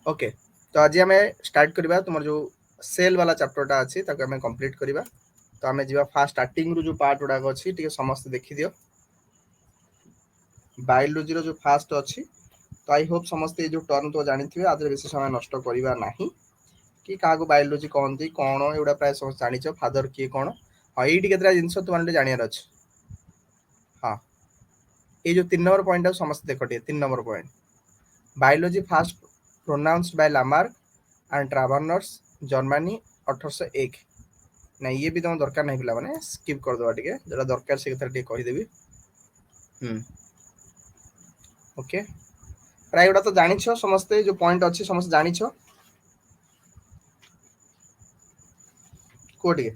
okay तो आज आम स्टार्ट करवा तुम जो सेल वाला चैप्टरटा अच्छी आम कंप्लीट करवा तो आम जा फास्ट स्टार्टिंग जो पार्ट गुड़ाक अच्छी समस्त देखी दियो बायोलॉजी जो फास्ट अच्छी तो आई होप समस्ते जो टर्म तो जानी थे आज बेसी समय नष्ट करवा ना कि क्या बायोलॉजी कहती कौन एगुड़ा प्राय समस्त जान फादर किए कौन हाँ ये जिन तुम जानवर अच्छे हाँ ये जो 3 नंबर पॉइंट समस्त देख 3 number point biology fast pronounced by Lamarck and Treviranus Germany 1801 ना ये भी तुम दरकार नहीं पिला माने स्किप कर दवा टिके जरा दरकार से कथा टिके कहि देबी ओके प्राय एटा तो जानि छ समस्त जो पॉइंट अछि समस्त जानि छ कोटिके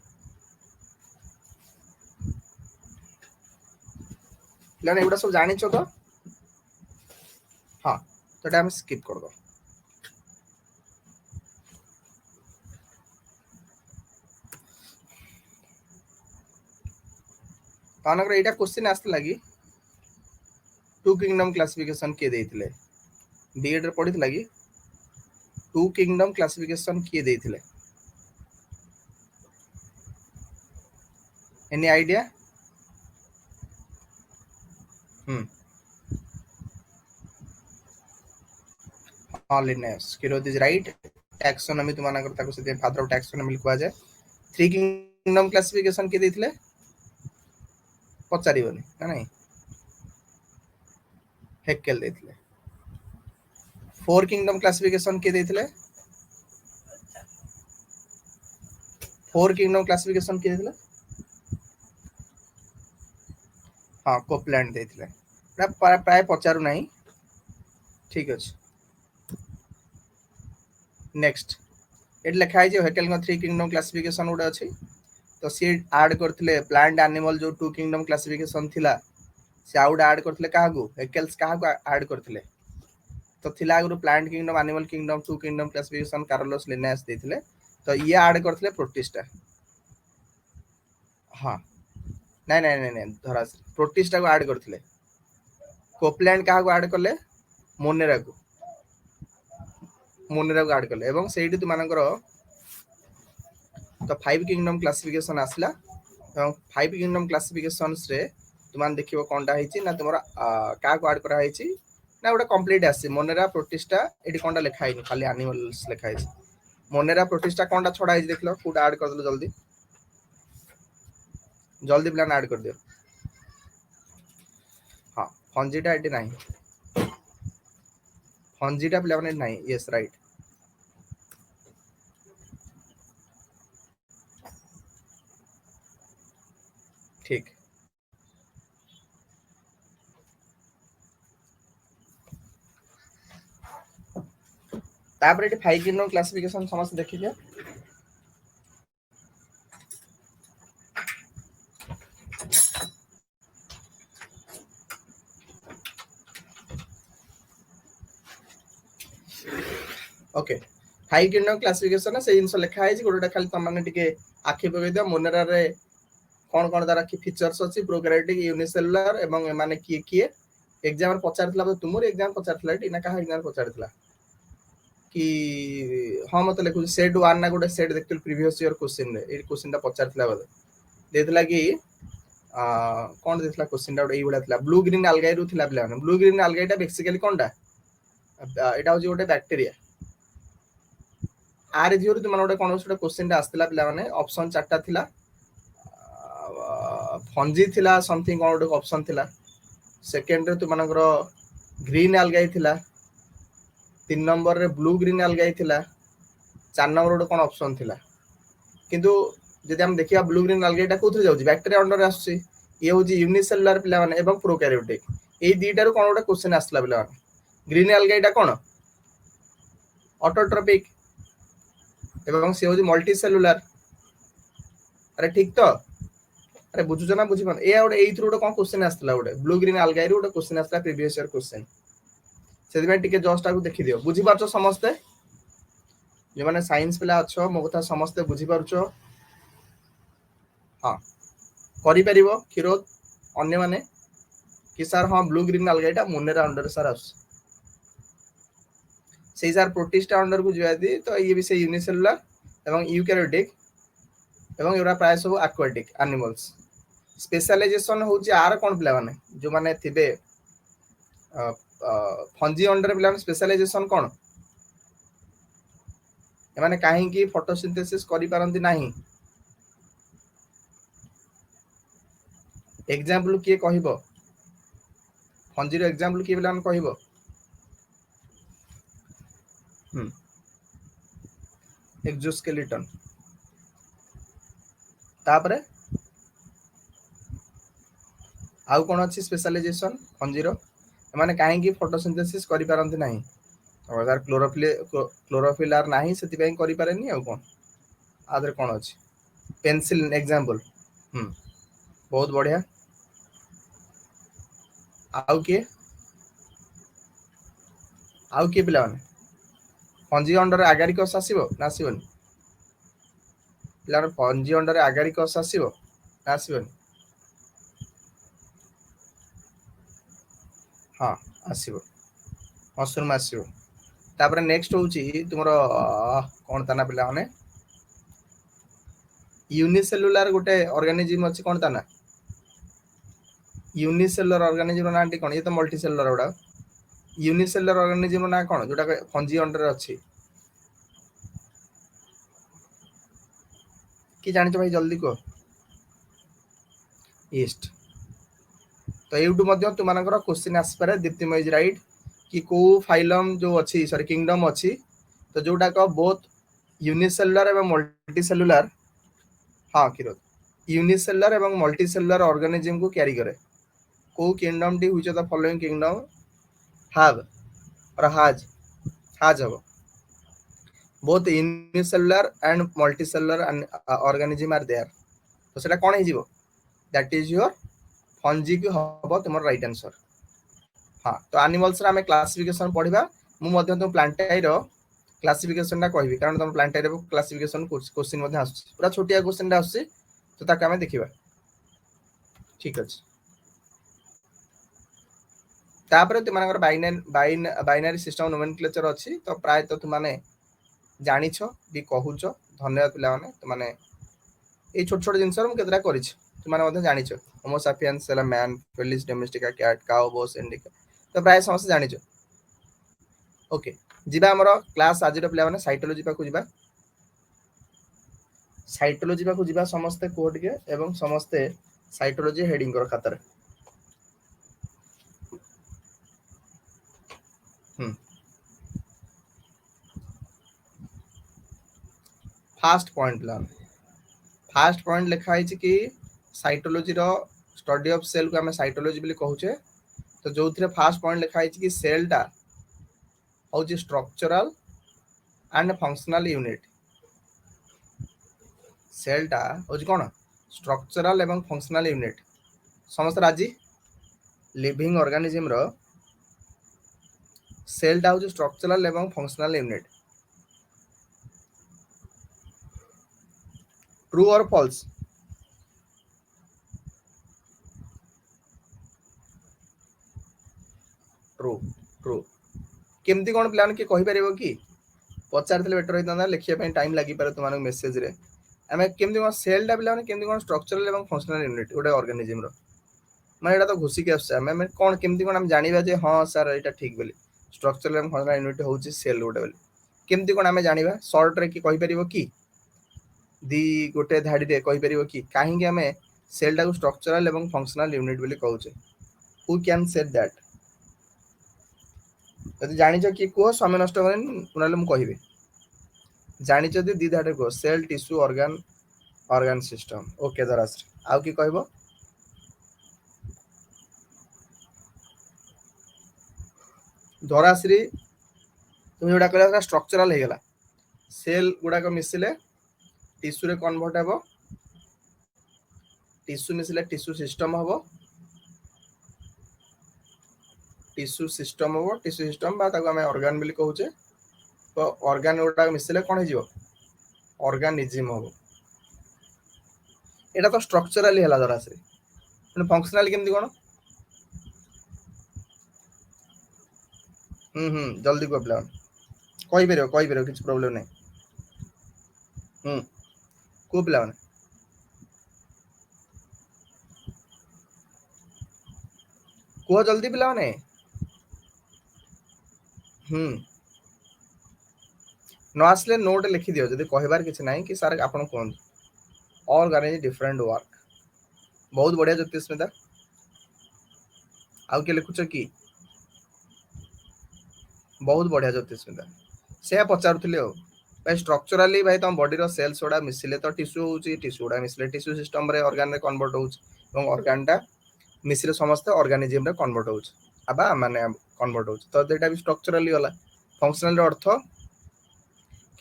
लाने एटा सब जानि छ तो हां तो एटा हम स्किप कर दो तानकर एटा क्वेश्चन आस्ते लागी टू किंगडम क्लासिफिकेशन के देथिले बीएड रे पढित लागी टू किंगडम क्लासिफिकेशन के देथिले एनी आइडिया हाँ Linnaeus Kiroj is right taxonomy तुम मानकर ताको से फादर ऑफ टैक्सोनॉमी लिखवा जाए थ्री किंगडम क्लासिफिकेशन के देथिले पचारिबनी ना नहीं हेक्केल देथिले फोर किंगडम क्लासिफिकेशन के देथिले फोर किंगडम क्लासिफिकेशन के देथिले हाँ कोपलैंड देथिले प्राय पचारू नहीं ठीक अछि नेक्स्ट एट लिखा है हेकेल का थ्री किंगडम क्लासिफिकेशन गोटे अच्छी तो सी ऐड करथिले प्लांट एनिमल जो टू किंगडम क्लासिफिकेशन थिला से आउट ऐड करथिले काहागु हेकेल्स काहागु ऐड करथिले तो थिला आगु plant kingdom animal kingdom two kingdom classification Carolus Linnaeus देथिले तो ये ऐड करथिले प्रोटिस्टा हां नहीं नहीं नहीं नहीं धरा प्रोटिस्टा को ऐड करथिले कोपलैंड काहागु ऐड करले मोनेरा को ऐड कले एवं सेठी तुम मानकर तो फाइव किंगडम क्लासिफिकेशन आसला एवं फाइव किंगडम क्लासिफिकेशन रे तुम देखिबो कोनटा हेची ना तुमरा का को ऐड करा हेची ना गोटे कंप्लीट आसी मोनेरा प्रोटिस्टा एठी कोनटा लिखा हेनी खाली एनिमल्स लिखा हेची मोनेरा प्रोटिस्टा कोनटा छोड़ा हेची देखलो कोटा ऐड कर दलो जल्दी जल्दी प्लान ऐड कर दियो हां फंजीटा एठी नाही फंजीटा प्लान नाही यस राइट ठीक तापर एटी फाइव किंगडम क्लासिफिकेशन समस्त देखि दिया ओके फाइव किंगडम क्लासिफिकेशन से जिनस लिखा है गोटे खाली तुम मैंने टिके आखि पकई दियो मोनेरा रे कौन कौन तार की फीचर्स अछि प्रोकैरियोटिक यूनिसेलुलर एवं माने किए किए एग्जाम रे पचारथिला तुमर एग्जाम पचारथिला टी ना कहा एग्जाम पचारथिला कि हां मत लिखु सेट 1 ना गोटे सेट देखिल प्रीवियस ईयर क्वेश्चन रे ए क्वेश्चन ता पचारथिला बोले देथिला कि कौन देथिला क्वेश्चन ता एई बडा थिला ब्लू ग्रीन algae रु थिला प्ले ब्लू ग्रीन algae ता बेसिकली कोनटा एटा हो गोटे बैक्टीरिया आर जीरो तुम गोटे कौन गोटे क्वेश्चन आसला पे ऑप्शन चार्टा थिला फंजी थिला समथिंग कौन गोटे ऑप्शन थिला सेकेंड रे तुम ग्रीन algae थिला 3 नंबर रे ब्लू ग्रीन algae थिला 4 नंबर गोटे कौन ऑप्शन थिला किंतु जदि हम देखिया ब्लू ग्रीन algae टा कोथि जाउची बैक्टीरिया अंडर आसी ये होची यूनिसेलुलर पिला माने एवं प्रोकैरियोटिक ए दीटा रो कौन गोटे क्वेश्चन आसला पिला ग्रीन algae टा कौन ऑटोट्रोपिक एवं से होची मल्टी सेलुलर अरे ठीक तो अरे बुझुछ ना बुझी पान ए गोटे एथ्रु गोटे कौन क्वेश्चन आसला गोटे ब्लू ग्रीन algae रो गोटे क्वेश्चन आसला प्रीवियस ईयर क्वेश्चन से दिमे टिके जस्ट आकु देखि दियो बुझी पारछो समस्ते जे माने साइंस पिला अच्छो मो कथा समस्ते बुझी पारछो हां करि परिबो खिरोज अन्य माने कि सर हां ब्लू ग्रीन algae टा मोनेरा अंडर सर आस ସେଇ ସାର୍ ପ୍ରୋଟିଷ୍ଟ ଅଣ୍ଡର को ଯିବା दी तो ये भी से यूनिसेलुलर एवं यूकैरियोटिक एवं एरा प्राय सब एक्वाटिक एनिमल्स स्पेशलाइजेशन होची आर कोन पिला माने जो माने थिबे फंजी अंडर पिला माने स्पेशलाइजेशन कोन ए माने काहे की फोटोसिंथेसिस करि पारंती नाही एग्जांपल के कहिबो फंजी रो एग्जांपल के पिला माने कहिबो एक्सोस्केलेटन तापरे आउ कोन अछि स्पेशलाइजेशन फंजी रो माने काहे की फोटोसिंथेसिस करि पारंती नाही अगर क्लोरोफिल आर नाही सेति पई करि पारेनी आ कोन आदर कोन अछि पेंसिल एग्जांपल बहुत बढ़िया आउ के पिला माने फंजी अंडर एगारिकस आसीबो ना आसीबोनी पिला फंजी अंडर एगारिकस आसीबो ना आसीबोनी हां आसीबो मशरूम आसीबो तापर नेक्स्ट होची तुमरो कोन ताना पिला माने यूनिसेलुलर गोटे ऑर्गेनिज्म अछि कोन ताना यूनिसेलुलर ऑर्गेनिज्म नांटी कोन ये तो मल्टीसेलुलर उडा यूनिसेलुलर ऑर्गेनिज्म ना कोन जोटा फंजी अंडर अछि कि जानि भाई जल्दी को ईस्ट तो एउटु मध्ये तुमानकर क्वेश्चन आसपारे दीप्तिमय इज राइट कि को फाइलम जो अछि सॉरी किंगडम अछि तो जोटा को बोथ यूनिसेलुलर एवं मल्टीसेलुलर हां किरो यूनिसेलुलर एवं मल्टीसेलुलर ऑर्गेनिज्म को कैरी करे को kingdom T which of the following kingdom have और has हबो both unicellular and multicellular organism are there तो सेटा कोन हे जीवो दैट इज योर फंजी की हबो तुमर राइट आंसर हां तो एनिमल्स रा हमें क्लासिफिकेशन पढिबा मु मध्ये तो प्लांटाई रो क्लासिफिकेशन ना कहबी कारण तुम प्लांटाई रो क्लासिफिकेशन क्वेश्चन मध्ये आसु पूरा छोटिया क्वेश्चन दा आसु तो ताका हमें देखिबा ठीक अछि तापर तुमनकर बाइनरी सिस्टम नोमेनक्लेचर अछि तो प्राय तो तुमाने जानिछ भी कहूछ धन्यवाद पिला माने तुमाने ए छोट छोट जिंसर हम केतरा करिछ तुमाने मध्ये जानिछ होमो सापियंस सेला man felis domestica cat cow bos indica तो प्राय समस्त जानिछ ओके जिबा हमर क्लास आज रो पिला माने साइटोलॉजी पाकु जिबा समस्त कोड के एवं समस्त साइटोलॉजी हेडिंग कर खातर फास्ट पॉइंट लिखा है कि साइटोलॉजी रो स्टडी ऑफ सेल को हमें साइटोलॉजी बोली कहूचे तो जो थरे फास्ट पॉइंट लिखा है कि सेल टा हो जे structural and functional unit cell टा हो जे कोन स्ट्रक्चरल एवं फंक्शनल यूनिट समस्त राजी लिविंग ऑर्गेनिज्म रो सेल टा हो जे स्ट्रक्चरल एवं फंक्शनल यूनिट ट्रू और फॉल्स ट्रू ट्रू केमती कोन प्लान के कहि परिबो कि पचार थले बेटर होइता लिखिया पे टाइम लागि पारे तुमानो मेसेज रे हमें केमती कोन सेल टा प्लान केमती कोन स्ट्रक्चरल एवं फंक्शनल यूनिट ओडे ऑर्गेनिज्म रो माने एटा तो घुसी के आछे हमें कोन केमती कोन हम जानिबा जे हां सर एटा ठीक बोली स्ट्रक्चरल एवं फंक्शनल यूनिट होची सेल ओडे बोली केमती कोन हमें जानिबा शॉर्ट रे की कहि परिबो कि दी गोटे धाडी रे कहि परिबो कि काहे कि हमें सेल टा को स्ट्रक्चरल एवं फंक्शनल यूनिट बोली कहउचे हु कैन से दैट यदि जानिछ कि को समय नष्ट करन पुनाले मु कहिबे जानिछ दि दी धाडे को cell tissue organ system okay दरास आउ की कहबो धराश्री तुम जोड़ा कहला स्ट्रक्चरल हे गला सेल गुडा को मिसिले टिश्यू रे कन्वर्ट हेबो टिश्यू मिसिले टिश्यू सिस्टम हबो टिश्यू सिस्टम बा ताको हमें ऑर्गन बोली कहउचे तो ऑर्गन गुडा मिसिले कोन हे जिवो ऑर्गेनिज्म हबो एटा तो स्ट्रक्चरली हेला धराश्री पण फंक्शनल केमती कोन जल्दी को प्लान कहि परबो किछ प्रॉब्लम नै को पिला माने को जल्दी पिला माने न आसले नोट लिखि दियो जदि कहबार किछ नै कि सर आपण कोन ऑर्गेनाइज डिफरेंट वर्क बहुत बढ़िया ज्योतिस्मिता आउ के लिखुछ कि बहुत बढ़िया ज्योतिस्मिता से पचारुथिले हो भाई स्ट्रक्चरली भाई तुम बॉडी रो सेल्स गुडा मिसिले तो टिश्यू होउची टिश्यू गुडा मिसिले टिश्यू सिस्टम रे ऑर्गन रे कन्वर्ट होउची এবং ऑर्गन टा मिसिले समस्त ऑर्गेनिज्म रे कन्वर्ट होउची आबा माने कन्वर्ट होउची तो एटा भी स्ट्रक्चरली होला फंक्शनल रो अर्थ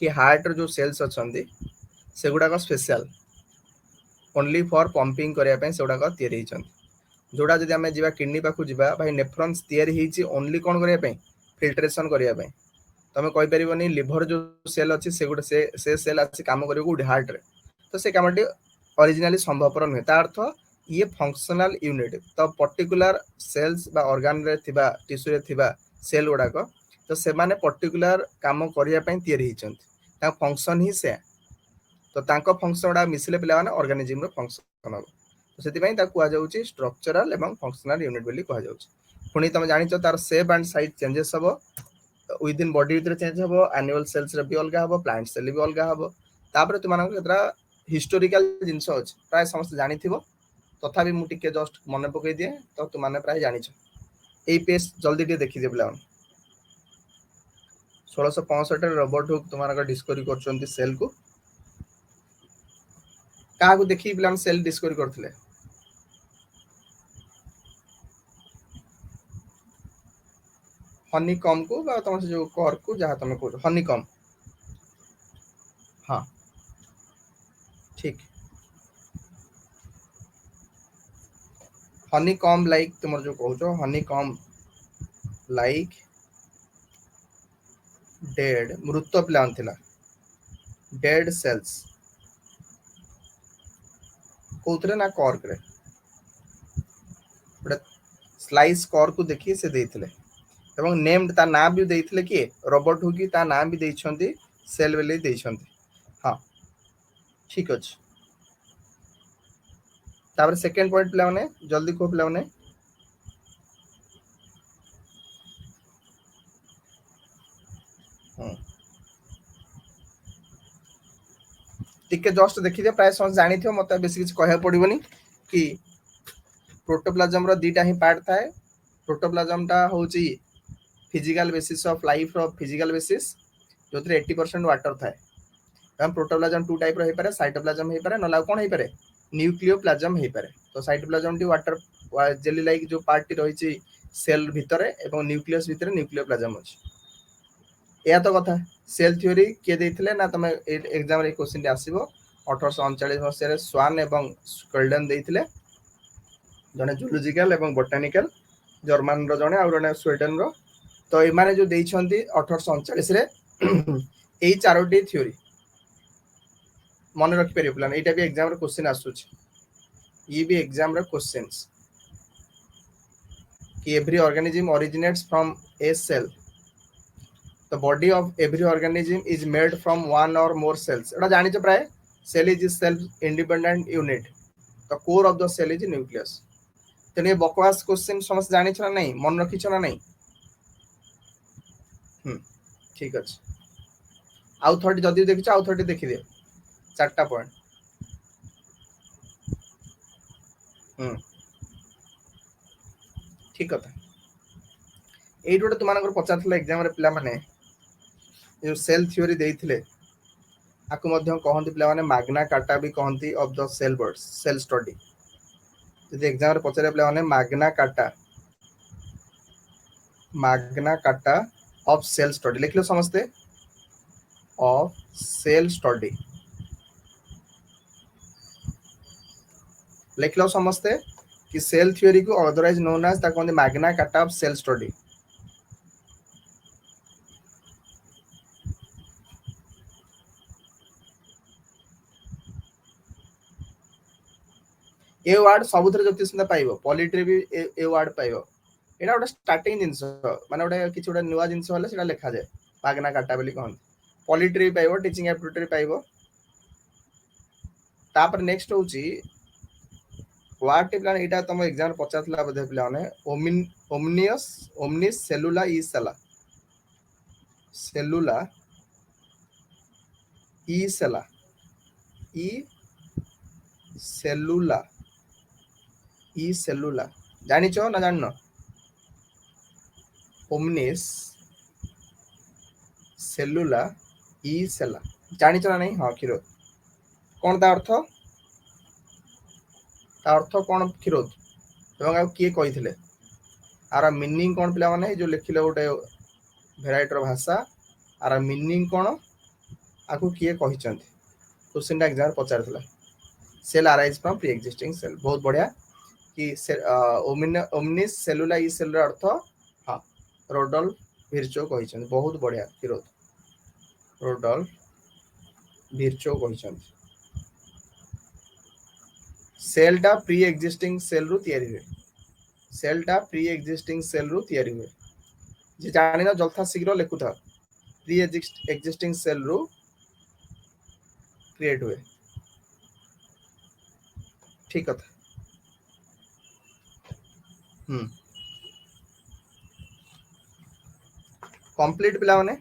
कि हार्ट रो जो सेल्स अछंदी सेगुडा को स्पेशल ओनली फॉर पंपिंग करिया पे सेगुडा को तयारी हिचंदी जोडा जदि हमें जीवा किडनी पाखु जीवा भाई नेफ्रॉन्स तयारी हिची ओनली कोन करिया पे फिल्ट्रेशन करिया पे तमे कहि परिबोनी लिवर जो सेल अछि सेगुडा से सेल अछि काम करियो गुड हार्ट रे तो से कामटी ओरिजिनली संभवपर नहे ता अर्थ ये फंक्शनल यूनिट तो पर्टिकुलर सेल्स बा ऑर्गन रे थिबा टिश्यू रे थिबा सेल गुडा को तो से माने पर्टिकुलर काम करिया पे तयारी हिचंदी ता फंक्शन ही से तो तांको फंक्शन गुडा मिसिले पिला माने ऑर्गेनिज्म रो फंक्शन हो तो सेति पई ता कुआ जाउची स्ट्रक्चरल एवं फंक्शनल यूनिट बोली कुआ जाउची पुनी तमे जानिचो तार शेप एंड साइज चेंजेस हबो विद इन बॉडी भीतर चेंज हबो एनुअल सेल्स रे भी अलगा हबो प्लांट सेल भी अलगा हबो तापर तुम मानको केतरा हिस्टोरिकल जिंस अछि प्राय समस्त जानिथिबो तथापि मु टिके जस्ट मने पकई दिए तो तुम माने प्राय जानिछो एई पेज जल्दी टे देखि दे प्लान 1665 रे रॉबर्ट हुक तुमारा डिस्कवरी करचंती सेल को का को देखि प्लान सेल डिस्कवरी करथिले हनीकॉम को बा तुम से जो कर को जहां तुम को हनीकॉम हां ठीक हनीकॉम लाइक तुम जो कहछो हनीकॉम लाइक डेड मृत प्लान थिला डेड सेल्स कोथरे ना कॉर्क रे बट स्लाइस कॉर्क को देखि से देथिले एवं नेम्ड ता नाम भी देथिले कि रॉबर्ट हुकी ता नाम भी देछंती सेल वेले देछंती हां ठीक अछि तापर सेकंड पॉइंट प्ले माने जल्दी को प्ले माने टिके जस्ट देखि दे प्राय समझ जानि थियो मते बेसी किछ कहया पड़िबोनी कि प्रोटोप्लाज्म रो दीटा ही पार्ट थाए प्रोटोप्लाज्म टा होची फिजिकल बेसिस ऑफ लाइफ रो फिजिकल बेसिस जोथरे 80% वाटर थाए हम प्रोटोप्लाज्म टू टाइप रो हे पारे साइटोप्लाज्म हे पारे नला कोन हे पारे न्यूक्लियोप्लाज्म हे पारे तो cytoplasm T water jelly like जो पार्ट टी रहिची सेल भितरे एवं न्यूक्लियस भितरे न्यूक्लियोप्लाज्म अछि या तो कथा सेल थ्योरी के देथिले ना तमे एग्जाम रे क्वेश्चन टी आसीबो 1839 मसिया रे स्वान एवं स्कल्डन देथिले जने जूलॉजिकल एवं बोटानिकल जर्मन रो जने और जने स्वीडन रो तो ए माने जो देइछंती 1839 रे एई चारोटी थ्योरी मन रखि परियो प्लान एटा भी एग्जाम रे क्वेश्चन आसुछ ये भी एग्जाम रे क्वेश्चंस कि every organism originates from a cell the body of every organism is made from one or more cells एटा जानि छ प्राय cell is self independent unit the core of the cell is nucleus तने बकवास question समझ जानि छ ना नहीं मन रखि छ ना नहीं ठीक अछि आउ थर्टी जदी देखि छ आउ थर्टी देखि दे चारटा पॉइंट ठीक कथा एई रोड तुमानकर पचारथले एग्जाम रे पिला माने जो सेल थ्योरी देइथिले आकु मध्य कहंती पिला माने मैग्ना कार्टा भी कहंती ऑफ द सेल बर्ड्स सेल स्टडी जदि एग्जाम रे पचारे पिला माने Magna Carta of cell study लिखलो समझते ऑफ सेल स्टडी लिखलो समझते कि सेल थ्योरी को अदरवाइज नोन एज ता कहंती Magna Carta of cell study ए वर्ड सबुथरे ज्योतिषना पाइबो पॉलिट्री भी ए वर्ड पाइबो एटा ओटा स्टार्टिंग जिंस माने ओटा किछ ओटा नुवा जिंस होला सेटा लिखा जाय मागना काटा बोली कहन पॉलिट्री पाइबो टीचिंग एप्टीट्यूड पाइबो तापर नेक्स्ट होची व्हाट प्लान एटा तुम एग्जाम पचारला बोधे पिला ने ओमनिस सेलुला ई सेलुला जानी छो ना जाननो ओमनिस सेलुला ई सेला जानी छो ना नहीं हां खिरो कोन ता अर्थ कोन खिरोद एवं आ किए कहिथिले आर मीनिंग कोन पिला माने जो लिखिले गोटे भेराइटर भाषा आर मीनिंग कोन आकु किए कहिचंती क्वेश्चन एग्जाम पचारथिला cell arise from pre existing cell बहुत बढ़िया कि ओमनिस सेलुला ई सेल र अर्थ हां रोडल्फ विर्चो कहिचंती बहुत बढ़िया खिरोद रोडल्फ विर्चो कहिचंती सेलटा प्री एक्जिस्टिंग सेल रु तयारी हुए सेलटा प्री एक्जिस्टिंग सेल रु तयारी हुए जे जानि न जल्था शीघ्र लिखुथा प्री एक्जिस्टिंग सेल रु क्रिएट हुए ठीक कथा कंप्लीट पिला माने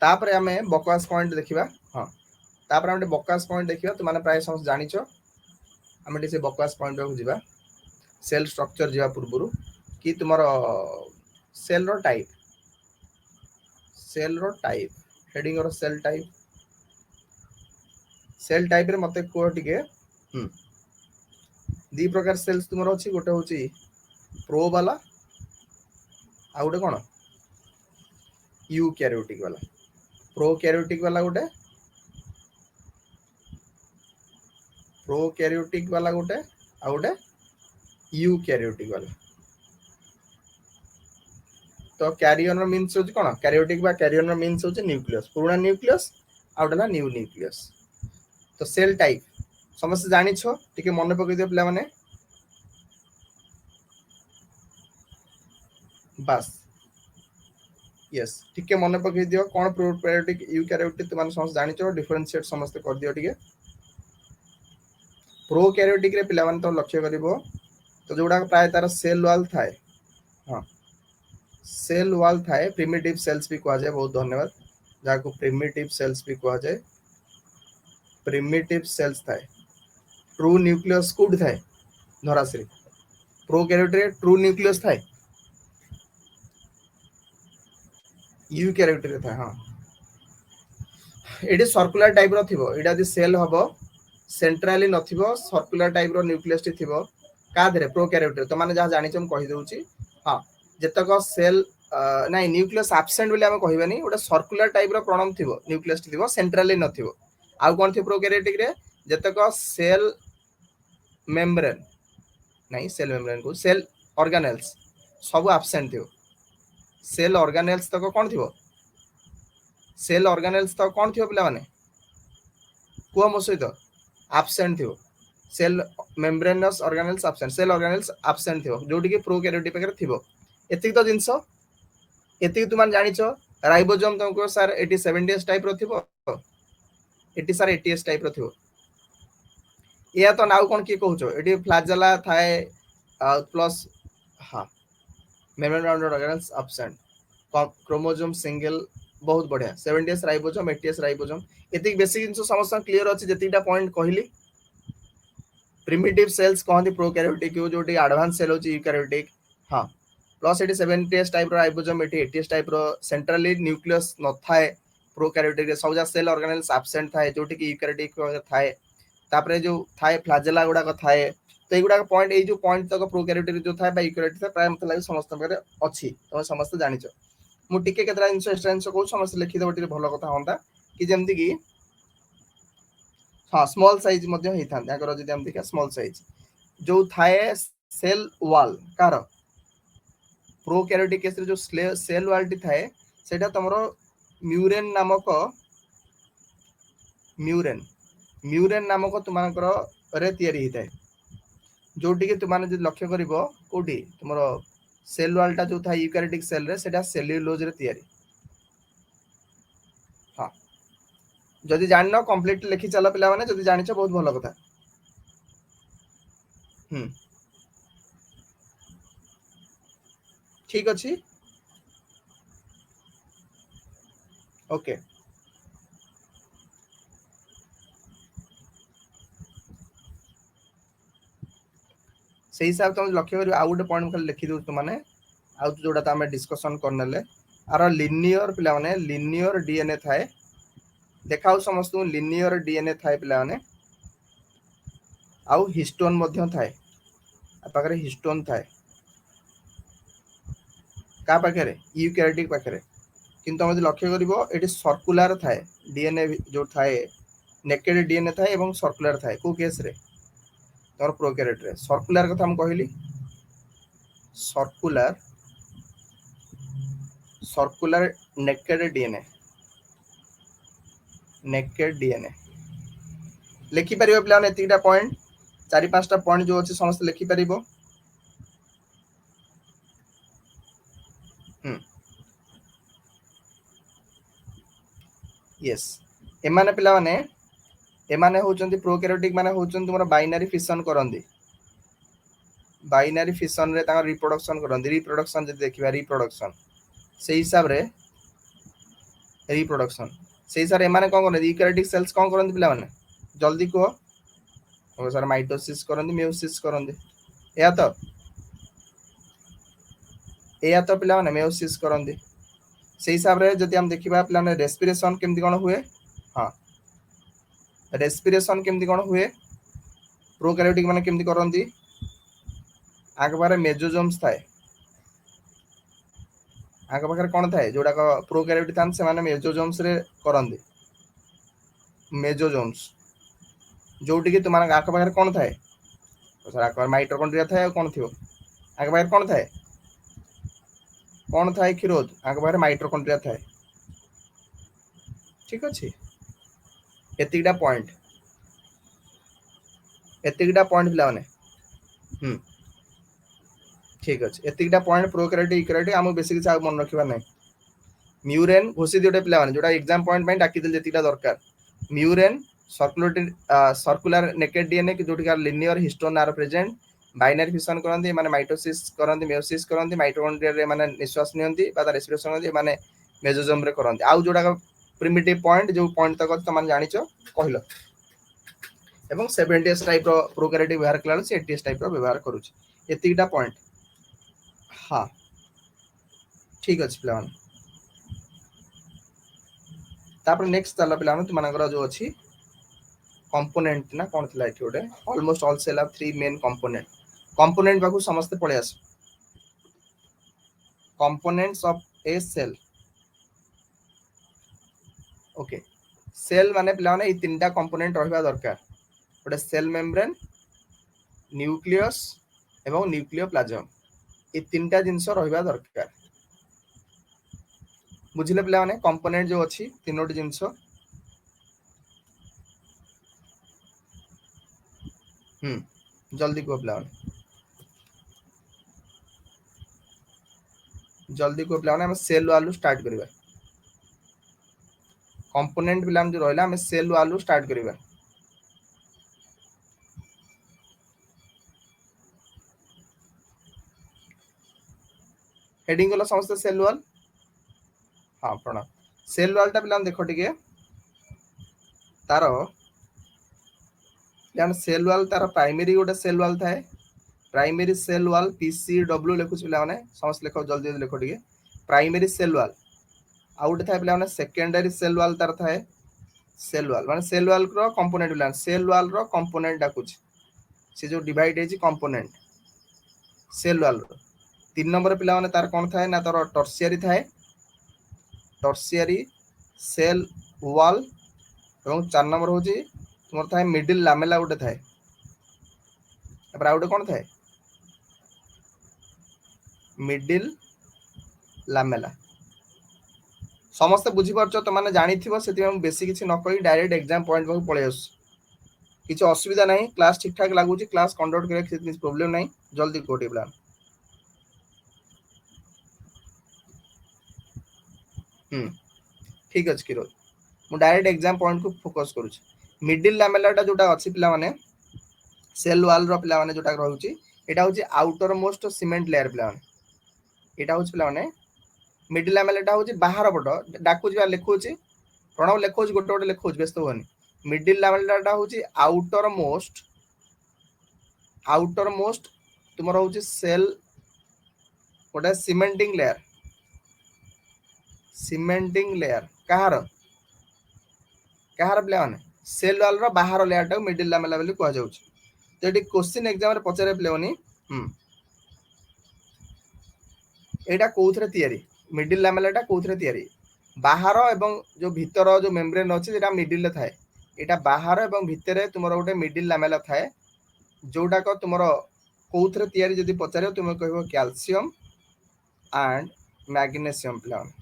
तापर हमें बकवास पॉइंट देखिबा हां तापर हम बकवास पॉइंट देखिबा तो माने प्राय समझ जानि छो हम से बकवास पॉइंट को जीवा सेल स्ट्रक्चर जीवा पूर्वरु कि तुम्हारा सेल रो टाइप हेडिंग और सेल टाइप रे मते को टिके दी प्रकार सेल्स तुमरो अछि गोटे होची प्रो वाला आ गोटे कोन यू कैरियोटिक वाला प्रो कैरियोटिक वाला गोटे आ गोटे यू कैरियोटिक वाला तो कैरियन मीन्स होची कोन कैरियोटिक बा कैरियन मीन्स होची न्यूक्लियस पुराना न्यूक्लियस आ गोटे न्यू न्यूक्लियस तो सेल टाइप समस्त जानि छो टिके मन पकई दियो पिला माने बस यस टिके मन पकई दियो कोन प्रोकैरियोटिक यूकैरियोटिक तुम समस्त जानि छो डिफरेंशिएट समस्त कर दियो टिके प्रोकैरियोटिक रे पिला माने तो लक्ष्य करिवो तो जोडा प्राय तार सेल वॉल थाए हां सेल वॉल थाए प्रिमिटिव सेल्स भी कहा जाए बहुत धन्यवाद जाको प्रिमिटिव सेल्स भी कहा जाए प्रिमिटिव सेल्स थाए ट्रू न्यूक्लियस कोड थाए धराश्री प्रोकैरियोटिक रे ट्रू न्यूक्लियस थाए यूकैरियोटिक रे थाए हां एडी सर्कुलर टाइप रो थिबो एडा दि सेल हबो सेंट्रली नथिबो सर्कुलर टाइप रो न्यूक्लियस टी थिबो का धरे प्रोकैरियोटिक तो माने जहा जानि हम कहि दउची हां जेतक सेल नाही न्यूक्लियस एब्सेंट बोली हम कहिबानी ओटा सर्कुलर टाइप रो प्रोनम थिबो न्यूक्लियस टी थिबो सेंट्रली नथिबो आ कोन थि प्रोकैरियोटिक रे जेतक सेल मेम्ब्रेन नहीं सेल मेम्ब्रेन को सेल ऑर्गेनेल्स सब एब्सेंट थिबो सेल ऑर्गेनेल्स तक कोन थिबो सेल ऑर्गेनेल्स तक कोन थिबो पिला माने को मो सहित एब्सेंट थिबो cell membranous organelles absent cell organelles absent थिबो जोटी के प्रोकैरियोटिक पकरे थिबो एतिक तो जिंसो एतिक तुमान जानि छो राइबोसोम तुमको सर 70s टाइप रो थिबो 80s टाइप रो थिबो या तो नाउ कोन की कहू छो एटी फ्लैजेला थाए प्लस हां membrane rounded organelles absent chromosome single बहुत बढ़िया 70s राइबोसोम 80s राइबोसोम एतिक बेसिक जिंसो समस्त क्लियर अछि जतिटा पॉइंट कहली प्रिमिटिव सेल्स कहंती प्रोकैरियोटिक जोटी एडवांस सेल होची यूकैरियोटिक हां प्लस 70s टाइप रो राइबोसोम 80s टाइप रो सेंट्रली न्यूक्लियस न थाए प्रोकैरियोटिक सबजा सेल ऑर्गेनेल्स एब्सेंट थाए जोटी की यूकैरियोटिक थाए तापरे जो थाए फ्लैजेला गुडा को थाए तो एगुडा पॉइंट ए जो पॉइंट तक प्रोकैरियोटिक जो थाए बा यूकैरियोटिक थाए प्राय मत लागि समस्त पारे अछि तो समस्त जानि छ मु टिके केतरा जिंस एक्स्ट्रा जिंस को समस्त लिखि देबो टिके भलो कथा होंदा कि जेमति कि हां स्मॉल साइज मध्ये हेइ थांते अगर जदि हम देखा स्मॉल साइज जो थाए सेल वॉल कार प्रोकैरियोटिक केस रे जो सेल वॉल टी थाए सेटा तमरो म्यूरेन नामक तुमानकर रे तयारी हिताए जोटी के तुमाने जदि लक्ष्य करिवो कोठी तुमरो सेल वॉल टा जो था यूकैरियोटिक सेल रे सेटा सेल्युलोज रे तयारी हां जदि जानि न कंप्लीट लिखि चलो पिला माने जदि जानि छ बहुत भलो कथा ठीक अछि ओके से हिसाब तुम लक्ष्य करियो आउ गोटे पॉइंट खाली लिखि दउ त माने आउ जोडा त हमें डिस्कशन करनले आर लिनियर पिला माने लिनियर डीएनए थाए देखाउ समस्त लिनियर डीएनए थाए पिला माने आउ हिस्टोन मध्य थाए आ पाखरे हिस्टोन थाए का पाखरे यूकैरियोटिक पाखरे किंतु हम लक्ष्य करिवो एटी सर्कुलर थाए डीएनए जो थाए नेकेड डीएनए थाए एवं सर्कुलर थाए को केस रे तोर प्रोकैरियोट रे सर्कुलर कथा हम कहली सर्कुलर सर्कुलर नेकेड डीएनए लिखि परिबो प्लान एतिटा पॉइंट चारि पांचटा पॉइंट जो अछि समस्त लिखि परिबो यस एमाने पिला माने एमाने होचंती प्रोकैरियोटिक माने होचंती तुमरा बाइनरी फिशन करंदी बाइनरी फिशन रे ताका रिप्रोडक्शन करंदी रिप्रोडक्शन जे देखिबा रिप्रोडक्शन से हिसाब रे रिप्रोडक्शन से हिसाब रे एमाने कोन करंदी यूकैरियोटिक सेल्स कोन करंदी पिला माने जल्दी को ओ सर माइटोसिस करंदी मेयोसिस करंदी या तो पिला माने मेयोसिस करंदी से हिसाब रे जदि हम देखिबा पिला माने रेस्पिरेशन केमति कोन हुए हां रेस्पिरेशन केमति कोन हुए प्रोकैरियोटिक माने केमति करंदी आग बारे मेजोजोम्स थाए आग पाखरे कोन थाए जोडा को प्रोकैरियोटिक थान से माने मेजोजोम्स रे करंदी मेजोजोम्स जोटी कि तुमार आग पाखरे कोन थाए सर आग माइटोकॉन्ड्रिया थाए कोन थियो आग पाखरे कोन थाए खिरोज आग पाखरे माइटोकॉन्ड्रिया थाए ठीक अछि एतिटा पॉइंट पिला माने ठीक अछि एतिटा पॉइंट प्रोकैरियोटिक यूकैरियोटिक हम बेसी किछ आ मन रखिबा नै म्यूरेन घोषि दियोटे पिला माने जोटा एग्जाम पॉइंट पई डाकी देल जेतिटा दरकार म्यूरेन सर्कुलर नेकेड डीएनए कि जोटी का linear histone are present binary fission करंदी माने माइटोसिस करंदी मेयोसिस करंदी माइटोकॉन्ड्रिया रे माने निश्वास नियंती बा रेस्पिरेशन करंदी माने मेजोजोम रे करंदी आउ जोटा का प्रिमिटिव पॉइंट जो पॉइंट तक त माने जानिचो कहिलो एवं 70s टाइप रो प्रोकैरियोटिक व्यवहार कला से 80s टाइप रो व्यवहार करूची एतिटा पॉइंट हां ठीक अछि प्लान तापर नेक्स्ट चला प्लान तुमनकर जो अछि कंपोनेंट ना कोन थला एठी ओडे almost all cell have three main component बाकू समस्त पळे आस components of a cell okay cell माने प्लान ए तीनटा कंपोनेंट रहबा दरकार ओडे सेल मेम्ब्रेन न्यूक्लियस एवं न्यूक्लियोप्लाज्म ए तीनटा जिंस रहबा दरकार बुझिले पिला माने कंपोनेंट जो अछि तीनोटी जिंस जल्दी को प्लान जल्दी को प्लान हम सेल वालू स्टार्ट करिबा कंपोनेंट प्लान जो रहला हम सेल वालू स्टार्ट करिबा हेडिंग वाला समस्त सेल वाल हां प्रणा सेल वाल टा प्लान देखो टिके तारो यान सेल वाल तार प्राइमरी गोटे सेल वाल थाए प्राइमरी सेल वाल पीसीडब्ल्यू लिखुछ पिला माने समस्त लिखो जल्दी जल्दी लिखो टिके प्राइमरी सेल वाल आउट थाए पिला माने सेकेंडरी सेल वाल तार थाए सेल वाल माने सेल वाल रो कंपोनेंट पिला सेल वाल रो कंपोनेंट डाकुछ से जो डिवाइड हेची कंपोनेंट सेल वाल रो तीन नंबर पिला माने तार कोन थाए ना तार टर्शियरी थाए टर्शियरी सेल वाल एवं चार नंबर होची तुमर थाए मिडिल लामेला उठे थाए अब आउट कोन थाए मिडिल लामेला समस्त बुझी परछो त माने जानि थिबो सेति हम बेसी किछि न कहि डायरेक्ट एग्जाम पॉइंट को पळे आस किछि असुविधा नाही क्लास ठीक ठाक लागुची क्लास कंडक्ट करे किछि प्रॉब्लम नाही जल्दी कोटी प्लान ठीक अछि किरो मु डायरेक्ट एग्जाम पॉइंट को फोकस करूछ मिडिल लामेलाटा जोटा अछि पिला माने सेल वाल रो पिला माने जोटा रहउची एटा होची आउटर मोस्ट सीमेंट लेयर पिला माने एटा होची पिला माने मिडिल लामेलाटा होची बाहर पट डाकू जिवा लेखुची प्रणव लेखुची गोटे गोटे लेखुची व्यस्त होनी मिडिल लामेलाटा होची आउटर मोस्ट तुमर होची सेल गोटे सीमेंटिंग लेयर कहार पिला माने सेल वाल रो बाहर लेयर टा मिडिल लामेला बोली कहआ जाउची तो एटी क्वेश्चन एग्जाम रे पचारे पिलेवनी एटा कोउथरे तयारी मिडिल लामेलाटा कोउथरे तयारी बाहर एवं जो भीतर जो मेम्ब्रेन अछि जेटा मिडिल रे थाए एटा बाहर एवं भितरे तुमर गोटे मिडिल लामेला थाए जोटा को तुमर कोउथरे तयारी जदी पचारे तुम कहबो कैल्शियम एंड मैग्नीशियम प्लान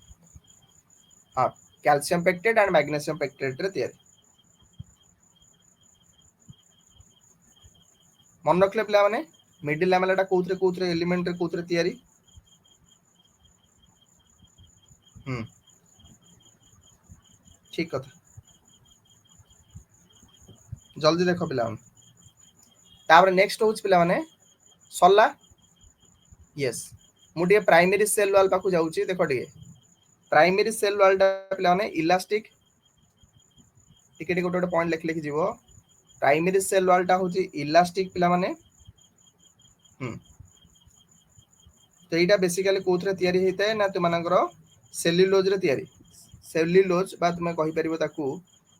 हां calcium pectate and magnesium pectate रे तयारी मन रखले पिला माने मिडिल लामेलाटा कोउथरे एलिमेंट रे कोउथरे तयारी ठीक कथा जल्दी देखो पिला तापर नेक्स्ट होच पिला माने सल्ला यस मुझे प्राइमरी सेल वाल पाखु जाउची देखो टिके प्राइमरी सेल वाल टा पिला माने इलास्टिक टिके टिके गोटे पॉइंट लिख लिख जीवो प्राइमरी सेल वाल टा होची इलास्टिक पिला माने तो एटा बेसिकली कोथरे तयारी हेताय ना तुमानकर सेल्युलोज रे तयारी सेल्युलोज बा तुम कहि परिबो ताकू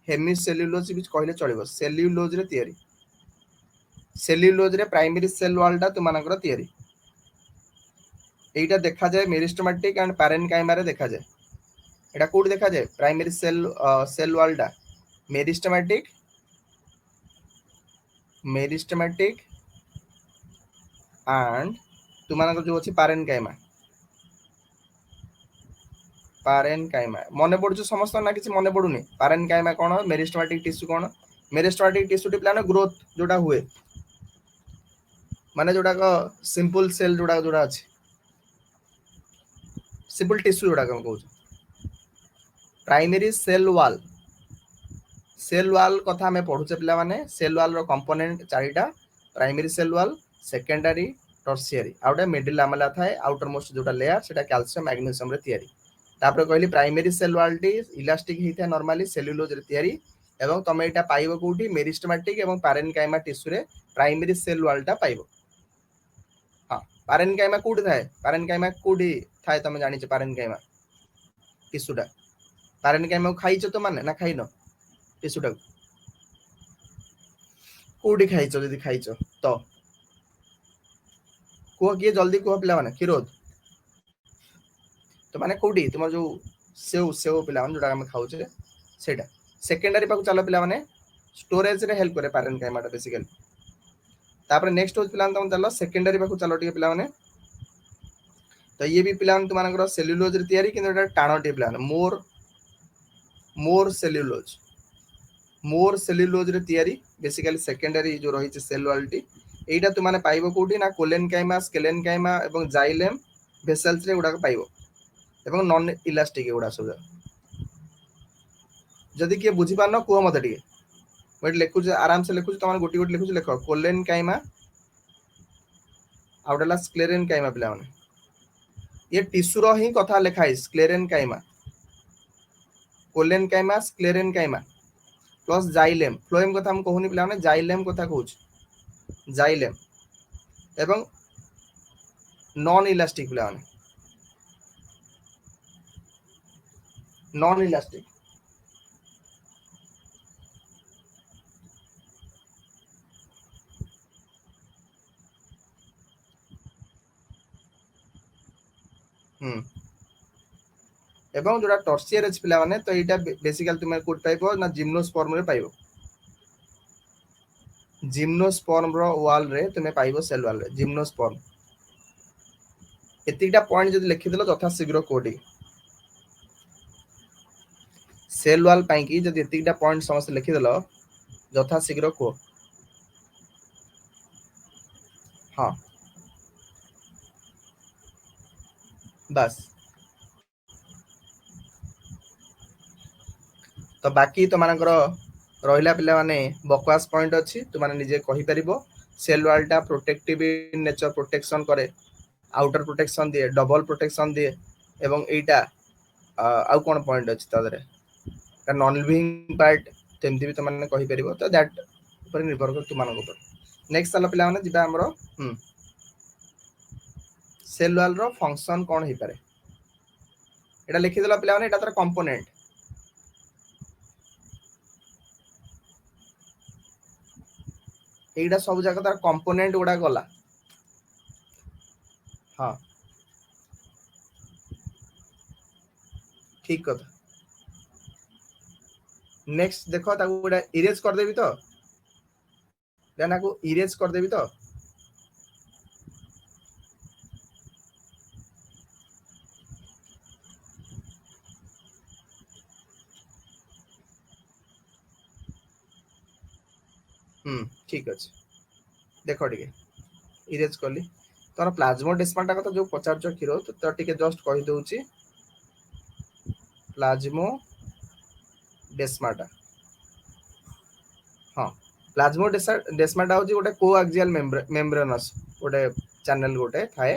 हेमी सेल्युलोज भी कहले चलिबो सेल्युलोज रे तयारी सेल्युलोज रे प्राइमरी सेल वाल टा तुमानकर तयारी एटा देखा जाय मेरिस्टेमेटिक एंड पैरेनकाइमा रे देखा जाय एटा कोड देखा जाय प्राइमरी सेल वाल टा मेरिस्टेमेटिक एंड तुमानकर जो अछि पैरेनकाइमा मने पड़छ समस्त ना किछि मने पड़ुनी पैरेनकाइमा कोन मेरिस्टेमेटिक टिश्यू कोन मेरिस्टेमेटिक टिश्यू टी प्लान ग्रोथ जोटा हुए माने जोटा को सिंपल सेल जोटा अछि सिंपल टिश्यू जोटा हम कहू प्राइमरी सेल वाल कथा में पढुचे पिला माने सेल वाल रो कंपोनेंट चारिटा primary cell wall secondary tertiary आउटे मिडिल लामेला थाए आउटर मोस्ट जोटा लेयर सेटा कैल्शियम मैग्नीशियम रे तयारी तापर कहली प्राइमरी सेल वाल टी इलास्टिक हिता नॉर्मली सेल्युलोज रे तयारी एवं तमे एटा पाइबो कोठी मेरिस्टेमेटिक एवं पैरेनकाइमा टिश्यू रे प्राइमरी सेल वाल टा पाइबो हां पैरेनकाइमा कोठी थाए तमे जानि छ पैरेनकाइमा टिश्यू टा पैरेनकाइमा खाइछ तो माने ना खाइनो टिश्यू टा कोठी खाइछ जदी खाइछ तो को किए जल्दी को पिला माने किरोद तो माने कोठी तुम जो सेव पिला माने जोटा हम खाउछे सेटा सेकेंडरी पाकु चलो पिला माने स्टोरेज रे हेल्प करे पैरेनकाइमा टा बेसिकली तापर नेक्स्ट हो पिला तुम चलो सेकेंडरी पाकु चलो टिके पिला माने तो ये भी पिला तुम सेल्युलोज रे तयारी कि टाण टे पिला मोर सेल्युलोज रे तयारी बेसिकली सेकेंडरी जो रही सेल वाल टी एटा तुम माने पाइबो कोठी ना कोलेनकाइमा स्केलेनकाइमा एवं जाइलेम वेसल्स रे उडा पाइबो एवं नॉन इलास्टिक उडा सब जदि के बुझी पारनो को मते टिके मैं लिखु आराम से लिखु तुम गोटी गोटी लिखु लिख कोलेनकाइमा आउडला स्क्लेरेनकाइमा पिला माने ये टिश्यू रो ही कथा लिखाई sclerenchyma collenchyma sclerenchyma plus xylem phloem कथा हम कहूनी पिला माने जाइलेम कथा कहूछ जाइलेम एवं नॉन इलास्टिक पिला माने नॉन इलास्टिक एवं जोटा टर्शियर एच पिला माने तो एटा बेसिकली तुम कोड पाइबो ना जिम्नोस्पर्म रे पाइबो जिम्नोस्पर्म रो वाल रे तुम पाइबो सेल वाल रे जिम्नोस्पर्म एतिटा पॉइंट जदि लिखि देलो तथा शीघ्र कोडी सेल वाल पाई की जदि एतिटा पॉइंट समस्त लिखि देलो यथा शीघ्र को हां बस तो बाकी तो मानकर रहिला पिला माने बकवास पॉइंट अछि तु माने निजे कहि परिबो सेल वॉल टा प्रोटेक्टिव इन नेचर प्रोटेक्शन करे आउटर प्रोटेक्शन दिए डबल प्रोटेक्शन दिए एवं एटा आउ कोन पॉइंट अछि तादरे नॉन लिविंग पार्ट तेमती भी तो माने कहि परिबो तो दैट ऊपर निर्भर कर तु मानको पर नेक्स्ट चलो पिला माने जिबा हमरो सेल वॉल रो फंक्शन कोन हे पारे एटा लिखि देला पिला माने एटा तर कंपोनेंट एटा सब जगह तार कंपोनेंट गुडा गला हां ठीक कथा नेक्स्ट देखो ताको गुडा इरेज कर देबी तो देना को इरेज कर देबी तो ठीक अछि देखो टिके इरेज करली तोर प्लाज्मोडेस्माटा कथा जो पचार जो किरो तो टिके जस्ट कहि दउची प्लाज्मोडेस्माटा हां प्लाज्मोडेस्माटा होची गोटे कोएक्सियल मेम्ब्रेनस गोटे चैनल गोटे थाए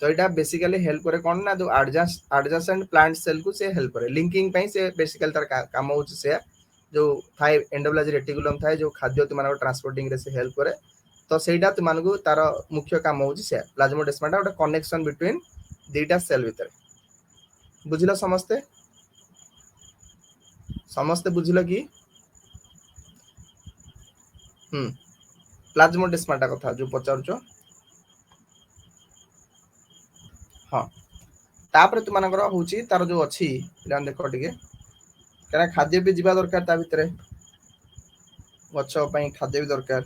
तो इटा बेसिकली हेल्प करे कोन ना जो एडजेसेंट प्लांट सेल को से हेल्प करे लिंकिंग पई से बेसिकली तार काम होची से जो थाए एंडोप्लाज्मिक रेटिकुलम थाए जो खाद्य तुमानको ट्रांसपोर्टिंग रे से हेल्प करे तो सेटा तुमानको तार मुख्य काम होची से प्लाज्मोडेस्माटा गोटे कनेक्शन बिटवीन दीटा सेल भीतर बुझिलो समस्ते समस्ते बुझिलो कि प्लाज्मोडेस्माटा कथा जो पचारचो हां तापर तुमानकर होची तार जो अछि पिलान देखो टिके करा खाद्य भी जीवा दरकार ता भितरे गछ पई खाद्य भी दरकार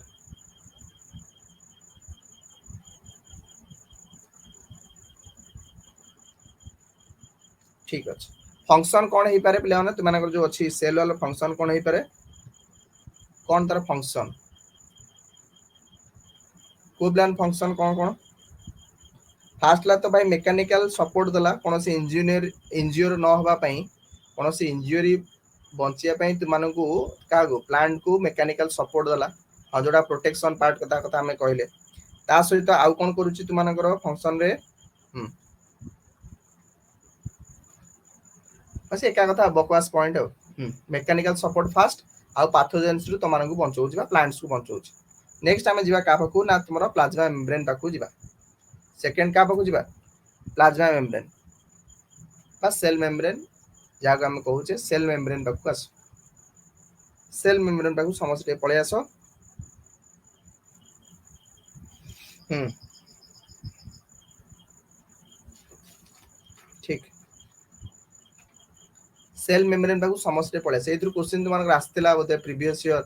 ठीक अछि फंक्शन कोन हे पारे पिला माने तुमानकर जो अछि सेल वाला फंक्शन कोन हे पारे कोन तार फंक्शन को प्लान फंक्शन कोन कोन फास्ट ला तो भाई मेकानिकल सपोर्ट दला कोन से इंजीनियर न होबा पई कोन से इंजुरी बंचिया पई तुमानको का गो प्लांट को मेकानिकल सपोर्ट दला आ जोडा प्रोटेक्शन पार्ट कथा कथा हमें कहले ता सहित आउ कोन करूची तुमानकर फंक्शन रे बस एका कथा बकवास पॉइंट हो मेकानिकल सपोर्ट फास्ट आ पैथोजेन्स रु तुमानको बंचौची बा प्लांट्स को बंचौची नेक्स्ट हमें जीवा का पाकू ना तुमरा प्लाज्मा मेम्ब्रेन पाकू जीवा सेकंड का पाकू जीवा प्लाज्मा मेम्ब्रेन बस सेल मेम्ब्रेन जागा हम कहू छे सेल मेम्ब्रेन पाकू आस सेल मेम्ब्रेन पाकू समस्त पळे आसो ठीक सेल मेम्ब्रेन पाकू समस्त पळे सेइथु क्वेश्चन तुमन आस्तिला बोते प्रीवियस ईयर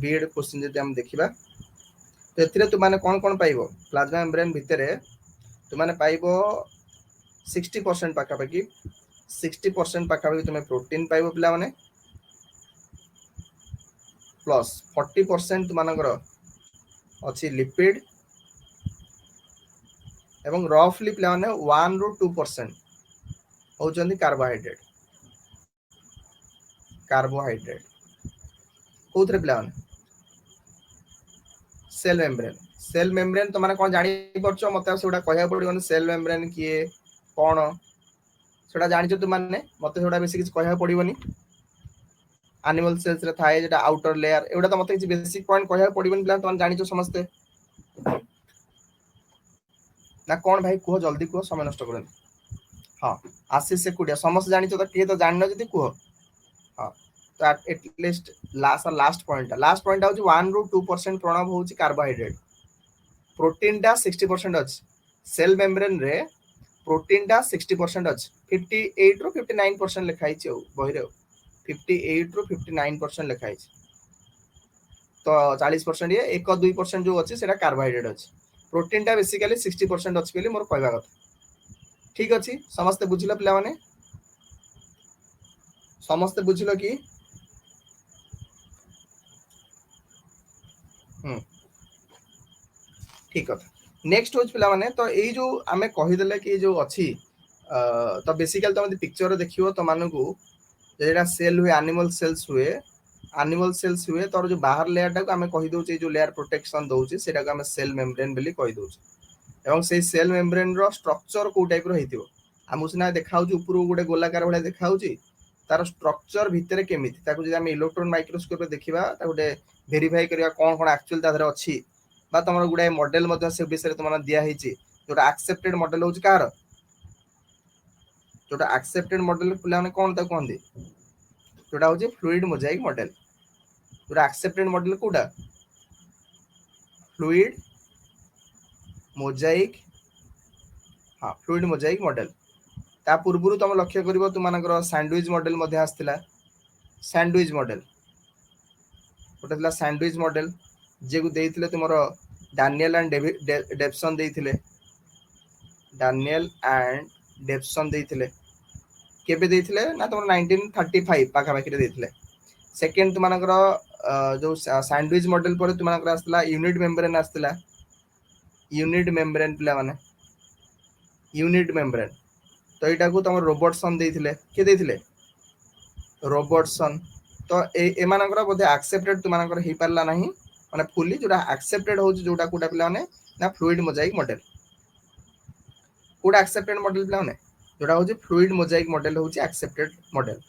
बीएड क्वेश्चन जदि हम देखिबा तो एथिरे तुमाने कोन कोन पाइबो प्लाज्मा मेम्ब्रेन भितरे तुमाने पाइबो 60% पाका पाकी 60% पाका पाकी तुमे प्रोटीन पाइबो पिला माने प्लस 40% तुमानकर अछि लिपिड एवं रफली पिला माने 1 रो 2% हो जंदी कार्बोहाइड्रेट कोथरे पिला माने सेल मेम्ब्रेन तो माने कोन जानि परछो मते सेडा कहया पडियो सेल मेम्ब्रेन किए कोन सेडा जानि छ तु माने मते सेडा बेसी किछ कहया पडियोनी एनिमल सेल्स रे थाए जेटा आउटर लेयर एडा तो मते किछ बेसिक पॉइंट कहया पडियोनी पिला तोन जानि छ समझते ना कोन भाई कुहो जल्दी कुहो समय नष्ट करन हां आशीष से कुडिया समस्त जानि छ तो के तो जानि न जदी कुहो हां तो एटलीस्ट लास्ट पॉइंट होची 1 रो 2% प्रणव होची कार्बोहाइड्रेट प्रोटीन टा 60% अछि सेल मेम्ब्रेन रे प्रोटीन टा 60% अछि 58 रो 59% लिखाई छै बहि रे 58 रो 59% लिखाई छै तो 40% ये 1-2% जो अछि सेटा कार्बोहाइड्रेट अछि प्रोटीन टा बेसिकली 60% अछि बेली मोर कहबा कथा ठीक अछि समस्त बुझिला पिला माने समस्त बुझिलो कि ठीक कथा नेक्स्ट होच पिला माने तो एई जो हमें कहि देले कि जो अछि तो बेसिकली तो पिक्चर देखियो तो मानकू जेटा सेल हुए एनिमल सेल्स हुए तोर जो बाहर लेयर टाको आमे कहि दउचे जो लेयर प्रोटेक्शन दउचे सेटा को आमे सेल मेम्ब्रेन बोली कहि दउचे एवं से सेल मेम्ब्रेन रो स्ट्रक्चर को टाइप रो हेतिबो आमु सिना देखाउची ऊपर गोटे गोलाकार भले देखाउची तार स्ट्रक्चर भितर केमिति ताको जे आमे इलेक्ट्रॉन माइक्रोस्कोप रे देखिबा ता गोटे वेरीफाई करिया कोन कोन एक्चुअल ता धरे अछि बा तमर गुडा मॉडल मध्ये से विषय तुमन दिया हेची जोटा एक्सेप्टेड मॉडल होची कार जोटा एक्सेप्टेड मॉडल पिला ने कोन ता कोन दे जोटा होची फ्लूइड मोजाइक मॉडल जोटा एक्सेप्टेड मॉडल कोडा फ्लूइड मोजाइक हां फ्लूइड मोजाइक मॉडल ता पूर्वरु तुम लक्ष्य करिवो तुमानकर सैंडविच मॉडल मध्ये आस्तिला सैंडविच मॉडल ओटला सैंडविच मॉडल जे को देइथिले तुमरो डानियल एंड डेप्सन देइथिले डानियल एंड डेप्सन देइथिले केबे देइथिले ना तुम 1935 पाखा पाखी रे देइथिले सेकंड तुमानकर जो सैंडविच मॉडल पर तुमानकर आस्तिला यूनिट मेम्ब्रेन आस्तिला यूनिट मेम्ब्रेन पिला माने यूनिट मेम्ब्रेन तो एटा को तुम रॉबर्टसन देइथिले के देइथिले रॉबर्टसन तो ए मानकर बोधे एक्सेप्टेड तुमानकर हे परला नाही माने फुली जोटा एक्सेप्टेड होची जोटा कोटा पिला माने ना फ्लूइड मोजाइक मॉडल कोटा एक्सेप्टेड मॉडल पिला माने जोटा होची फ्लूइड मोजाइक मॉडल होची एक्सेप्टेड मॉडल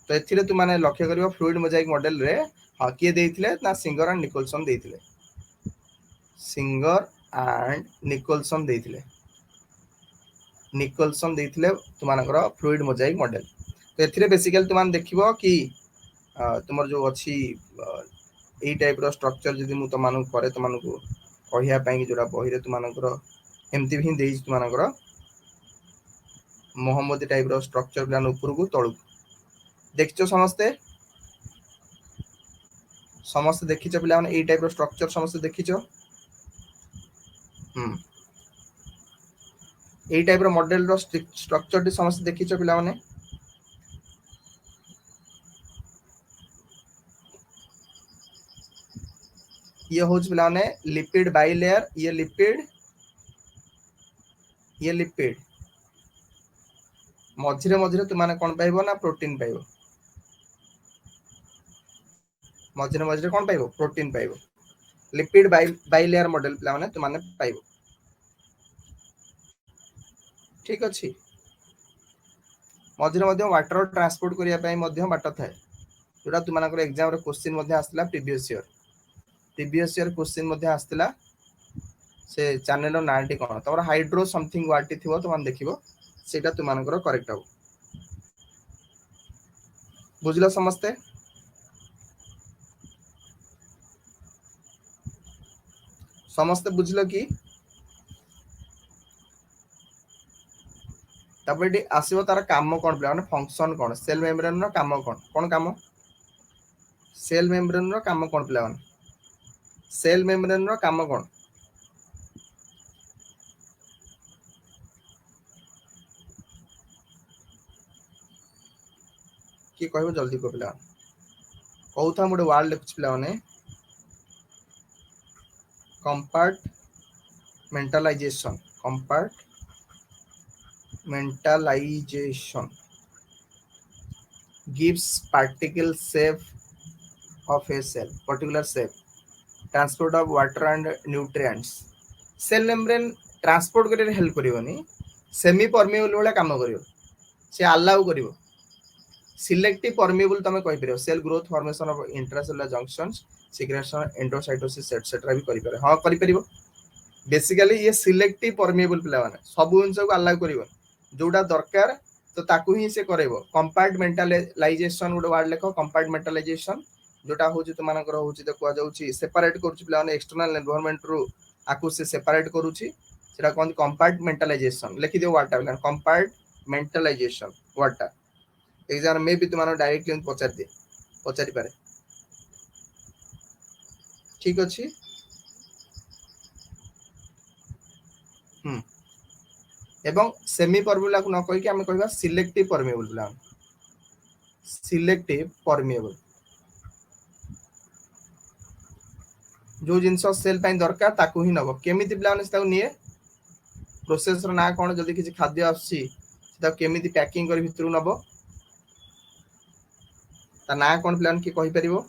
तो एथिरे तु माने लक्ष्य करिवो फ्लूइड मोजाइक मॉडल रे हा के देइथिले ना सिंगर एंड निकोलसन देइथिले सिंगर एंड निकोलसन देइथिले निकोलसन देइथिले तुमानकर फ्लूइड मोजाइक मॉडल तो एथिरे बेसिकली तुमान देखिबो कि तुमर जो अछि ए टाइप रो स्ट्रक्चर जदि मु तमानु करे तमानु को कहिया पई जोडा बही रे तुमानकर एम्ति भी देइ तुमानकर मोहम्मदी टाइप रो स्ट्रक्चर प्लान ऊपर को तळु देखिचो समस्त देखिचो पिला माने ए टाइप रो स्ट्रक्चर समस्त देखिचो ए टाइप रो मॉडल रो स्ट्रक्चर टी समस्त देखिचो पिला माने ये होच पिला माने लिपिड बाइलेयर ये लिपिड मझिरे मझिरे तुमाने कोन पाइबो ना प्रोटीन पाइबो मझिरे मझिरे कोन पाइबो प्रोटीन पाइबो लिपिड बाइलेयर मॉडल पिला माने तुमाने पाइबो ठीक अछि मझिरे मझिरे वाटर ट्रांसपोर्ट करिया पई मध्य बाट थाए जोटा तुमानकर एग्जाम रे क्वेश्चन मध्य आस्तिला प्रीवियस ईयर क्वेश्चन मध्य आस्तिला से चैनल रो नाटी कोन तमरा हाइड्रो समथिंग वाटी थिबो तुमान देखिबो सेटा तुमानकर करेक्ट हो बुझलो समस्ते बुझलो कि तबेडी आसीबो तार काम कोन प्ले माने फंक्शन कोन सेल मेम्ब्रेन रो काम कोन काम सेल मेम्ब्रेन रो काम कोन प्ले माने सेल मेम्ब्रेन रो काम कोन कि कहबो जल्दी को पिला कहउथा मोडे वर्ड लिखछ पिला माने compartmentalization gives particle shape of a cell particular shape transport of water and nutrients cell membrane transport करे हेल्प करिवनी सेमी परमेबल वाला काम करिवो से अलाउ करिवो सिलेक्टिव परमेबल तमे कहि परियो cell growth formation of intracellular junctions secretion endocytosis etcetera भी करि पारे हां करि परिबो बेसिकली ये सिलेक्टिव परमेबल पिला माने सब जिंस को अलाउ करिवो जोडा दरकार तो ताकू ही से करेबो कंपार्टमेंटलाइजेशन गुड वर्ड लेखो कंपार्टमेंटलाइजेशन जोटा होची त मानकर होची त कुआ जाउची सेपरेट करूची पिला माने एक्सटर्नल एनवायरनमेंट रु आकू से सेपरेट करूची सेटा कोन कंपार्टमेंटलाइजेशन लिखि दियो वर्ड टा कंपार्टमेंटलाइजेशन वर्ड टा एग्जाम में भी तुम्हारा डायरेक्टली पचारि पारे ठीक अछि एवं सेमी परमेबल को न कहि कि हम कहबा selective permeable plan selective permeable जो जिंस सेल पाइन दरकार ताकू ही नबो केमिति प्लान से ताकू निये प्रोसेस रो ना कोन जल्दी किछि खाद्य आसी ता केमिति पैकिंग करी भितरु नबो ता ना कोन प्लान की कहि परिबो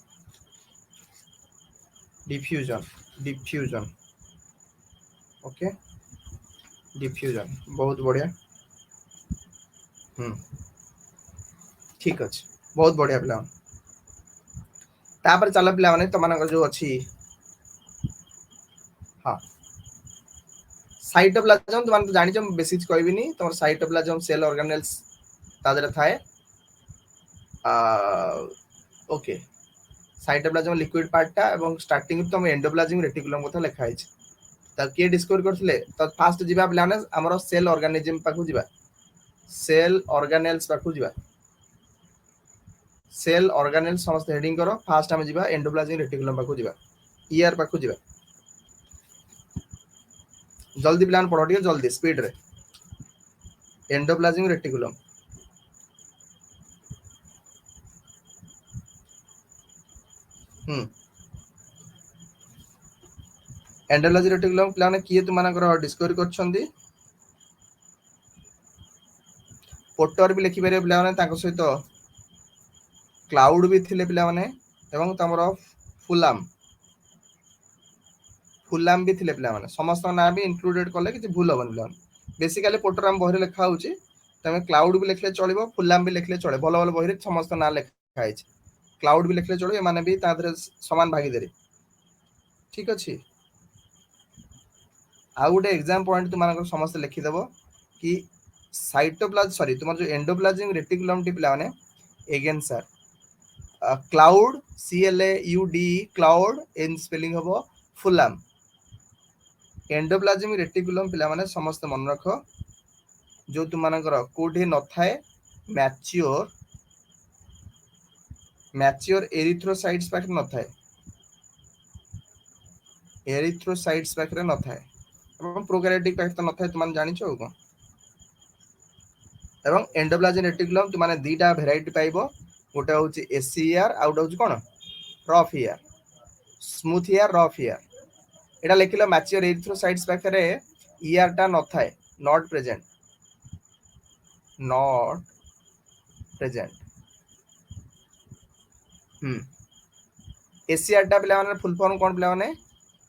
डिफ्यूजन डिफ्यूजन ओके डिफ्यूजन बहुत बढ़िया ठीक अछि बहुत बढ़िया प्लान तापर चला पिला माने तो मानकर जो अछि हां साइटोप्लाज्म तो मान तो जानि छ बेसिक कहबिनी तमर साइटोप्लाज्म सेल ऑर्गेनेल्स तादर थाए ओके साइटोप्लाज्म लिक्विड पार्टटा एवं स्टार्टिंग तो हम एंडोप्लाज्मिक रेटिकुलम कथा लिखा है त के डिस्कवर करथिले त फास्ट जिबा प्लान हमर सेल ऑर्गेनिज्म पाखु जिबा सेल ऑर्गेनेल्स पाखु जिबा सेल ऑर्गेनेल्स समस्त हेडिंग करो फास्ट हम जिबा एंडोप्लाज्मिक रेटिकुलम पाखु जिबा ईआर पाखु जिबा जल्दी प्लान पढ़ो ठीक जल्दी स्पीड रे endoplasmic reticulum endoplasmic reticulum plan किए तुम मानकर डिस्कवर करछंदी पोटर भी लिखि पारे प्लान ताको सहित क्लाउड भी थिले पिला माने एवं तमरो फुलाम फुलाम भी थिले पिला माने समस्त ना भी इंक्लूडेड करले कि भूल होबन प्लान बेसिकली पोटर हम बहरे लिखा होची तमे क्लाउड भी लिखले चलिबो फुलाम भी लिखले चले भलो भलो बहरे समस्त ना लिखा है क्लाउड भी लिखले चलिबो माने भी तादरे समान भागीदारी ठीक अछि आ गोटे एग्जाम पॉइंट तुम मानकर समस्त लिखि देबो कि साइटोप्लाज्म सॉरी तुम जो एंडोप्लाज्मिक रेटिकुलम टी पिला माने again sir cloud CLAUD cloud in spelling हबो फुलाम एंडोप्लाज्मिक रेटिकुलम पिला माने समस्त मन रख जो तुम मानकर कोठी न थाए मैच्योर एरिथ्रोसाइट्स पाखे न थाए एरिथ्रोसाइट्स पाखे न थाए एवं प्रोकैरियोटिक पाखे तो न थाए तुम जानि छ को एवं एंडोप्लाज्मिक रेटिकुलम तुम माने दीटा वेराइटी पाइबो गोटे होची SCER आ गोटे होची कोन rough ER smooth ER rough ER एटा लिखिलो मैच्योर एरिथ्रोसाइट्स पाखे ईआर टा न थाए नॉट प्रेजेंट SCER टा पिला माने फुल फॉर्म कोन पिला माने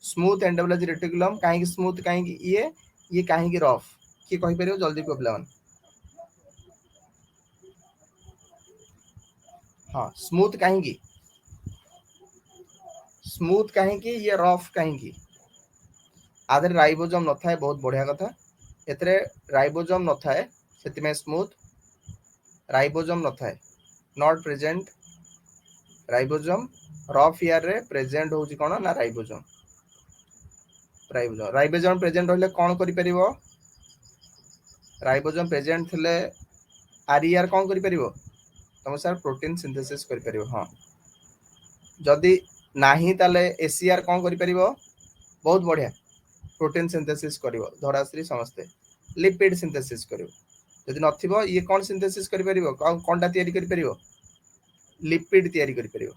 स्मूथ एंडोप्लाज्मिक रेटिकुलम काहे स्मूथ काहे ये काहे रफ की कहि परियो जल्दी को पिला माने हां स्मूथ काहे की ये रफ काहे की आधर राइबोसोम न थाए बहुत बढ़िया कथा एतरे राइबोसोम न थाए सेति में स्मूथ राइबोसोम न थाए not present ribosome rough ER रे प्रेजेंट होची कोन ना राइबोसोम राइबोसोम प्रेजेंट होले कोन करि परिबो राइबोसोम प्रेजेंट थिले RER कोन करि परिबो तम सर प्रोटीन सिंथेसिस करि परिबो हां जदी नाही ताले SCER कोन करि परिबो बहुत बढ़िया प्रोटीन सिंथेसिस करिवो धराश्री समस्ते लिपिड सिंथेसिस करिवो जदि नथिबो ये कोन सिंथेसिस करि परिबो कोनटा तयारी करि परिबो लिपिड तयारी करि परिबो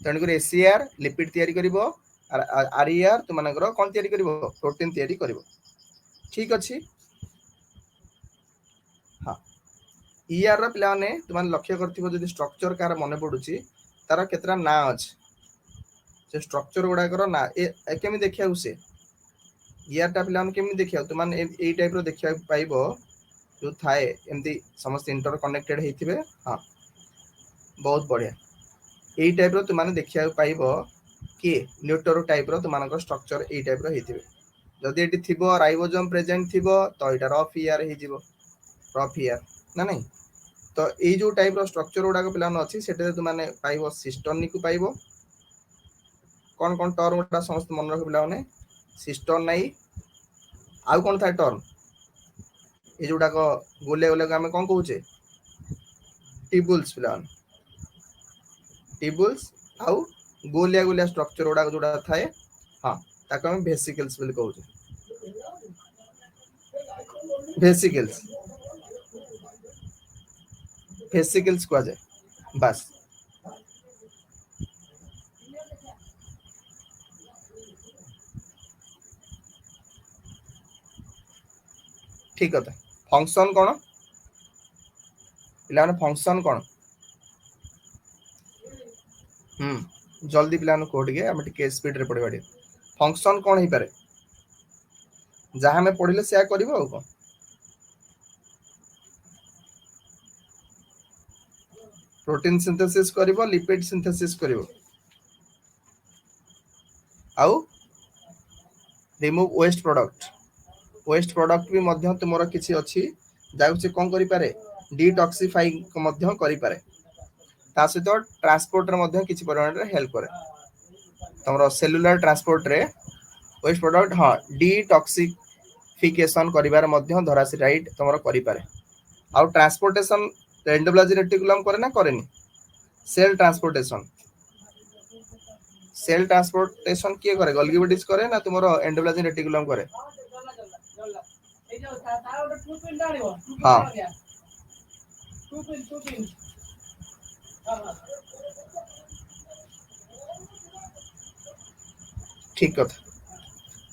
तण कर SCER लिपिड तयारी करिवो RER तुम मानकर कोन तयारी करिवो प्रोटीन तयारी करिवो ठीक अछि हां ER रा प्लान ने तुम लक्ष्य करथिबो जदि स्ट्रक्चर कार मने पडुची तार केतरा ना अछि से स्ट्रक्चर गुडा करो ना ए केमि देखिया उसे ER टा प्लान केमि देखिया तुम माने ए टाइप रो देखिया पाइबो जो थाए एमती समस्त इंटर कनेक्टेड हेथिबे हां बहुत बढ़िया ए टाइप रो तुम माने देखिया पाइबो कि न्यूटरो टाइप रो तुम मानकर स्ट्रक्चर ए टाइप रो हेथिबे जदि एटी थिबो राइबोसोम प्रेजेंट थिबो तो एटा रफ ER हे जिवो रफ ER ना नहीं तो ए जो टाइप रो स्ट्रक्चर गुडा को प्लान अछि सेटे तुम माने पाइबो सिस्टोन को पाइबो कोन टर्म गुडा समस्त मन रख प्लान ने सिस्टोन नाही आउ कोन था टर्म ए जोडा को गोले गोले को हमें कोन कहूचे टिबुल्स प्लान टिबुल्स आउ गोलिया गोलिया स्ट्रक्चर गुडा जोडा थाए हां ताको हम वेसिकल्स बोली कहूचे वेसिकल्स को जाए बस ठीक है फंक्शन कोन पिला फंक्शन कोन जल्दी पिला को टिके हम टिके स्पीड रे पढ़िबाडी फंक्शन कोन हे पारे जहाँ हमें पढ़िले से करबो आ को प्रोटीन सिंथेसिस करबो लिपिड सिंथेसिस करबो आउ रिमूव वेस्ट प्रोडक्ट भी मध्य तुमरो किछि अछि जाउ से कोन करि पारे डिटॉक्सिफाई को मध्य करि पारे ता सहित ट्रांसपोर्ट रे मध्य किछि परिमाण रे हेल्प करे तमरो सेलुलर ट्रांसपोर्ट रे वेस्ट प्रोडक्ट हां डिटॉक्सिफिकेशन करिवार मध्य धरासिराइड तमरो करि पारे आउ ट्रांसपोर्टेशन एंडोप्लाज्मिक रेटिकुलम करे ना करेनी सेल ट्रांसपोर्टेशन किए करे गोल्गी बॉडीज करे ना तुमरो एंडोप्लाज्मिक रेटिकुलम करे हां ठीक कथा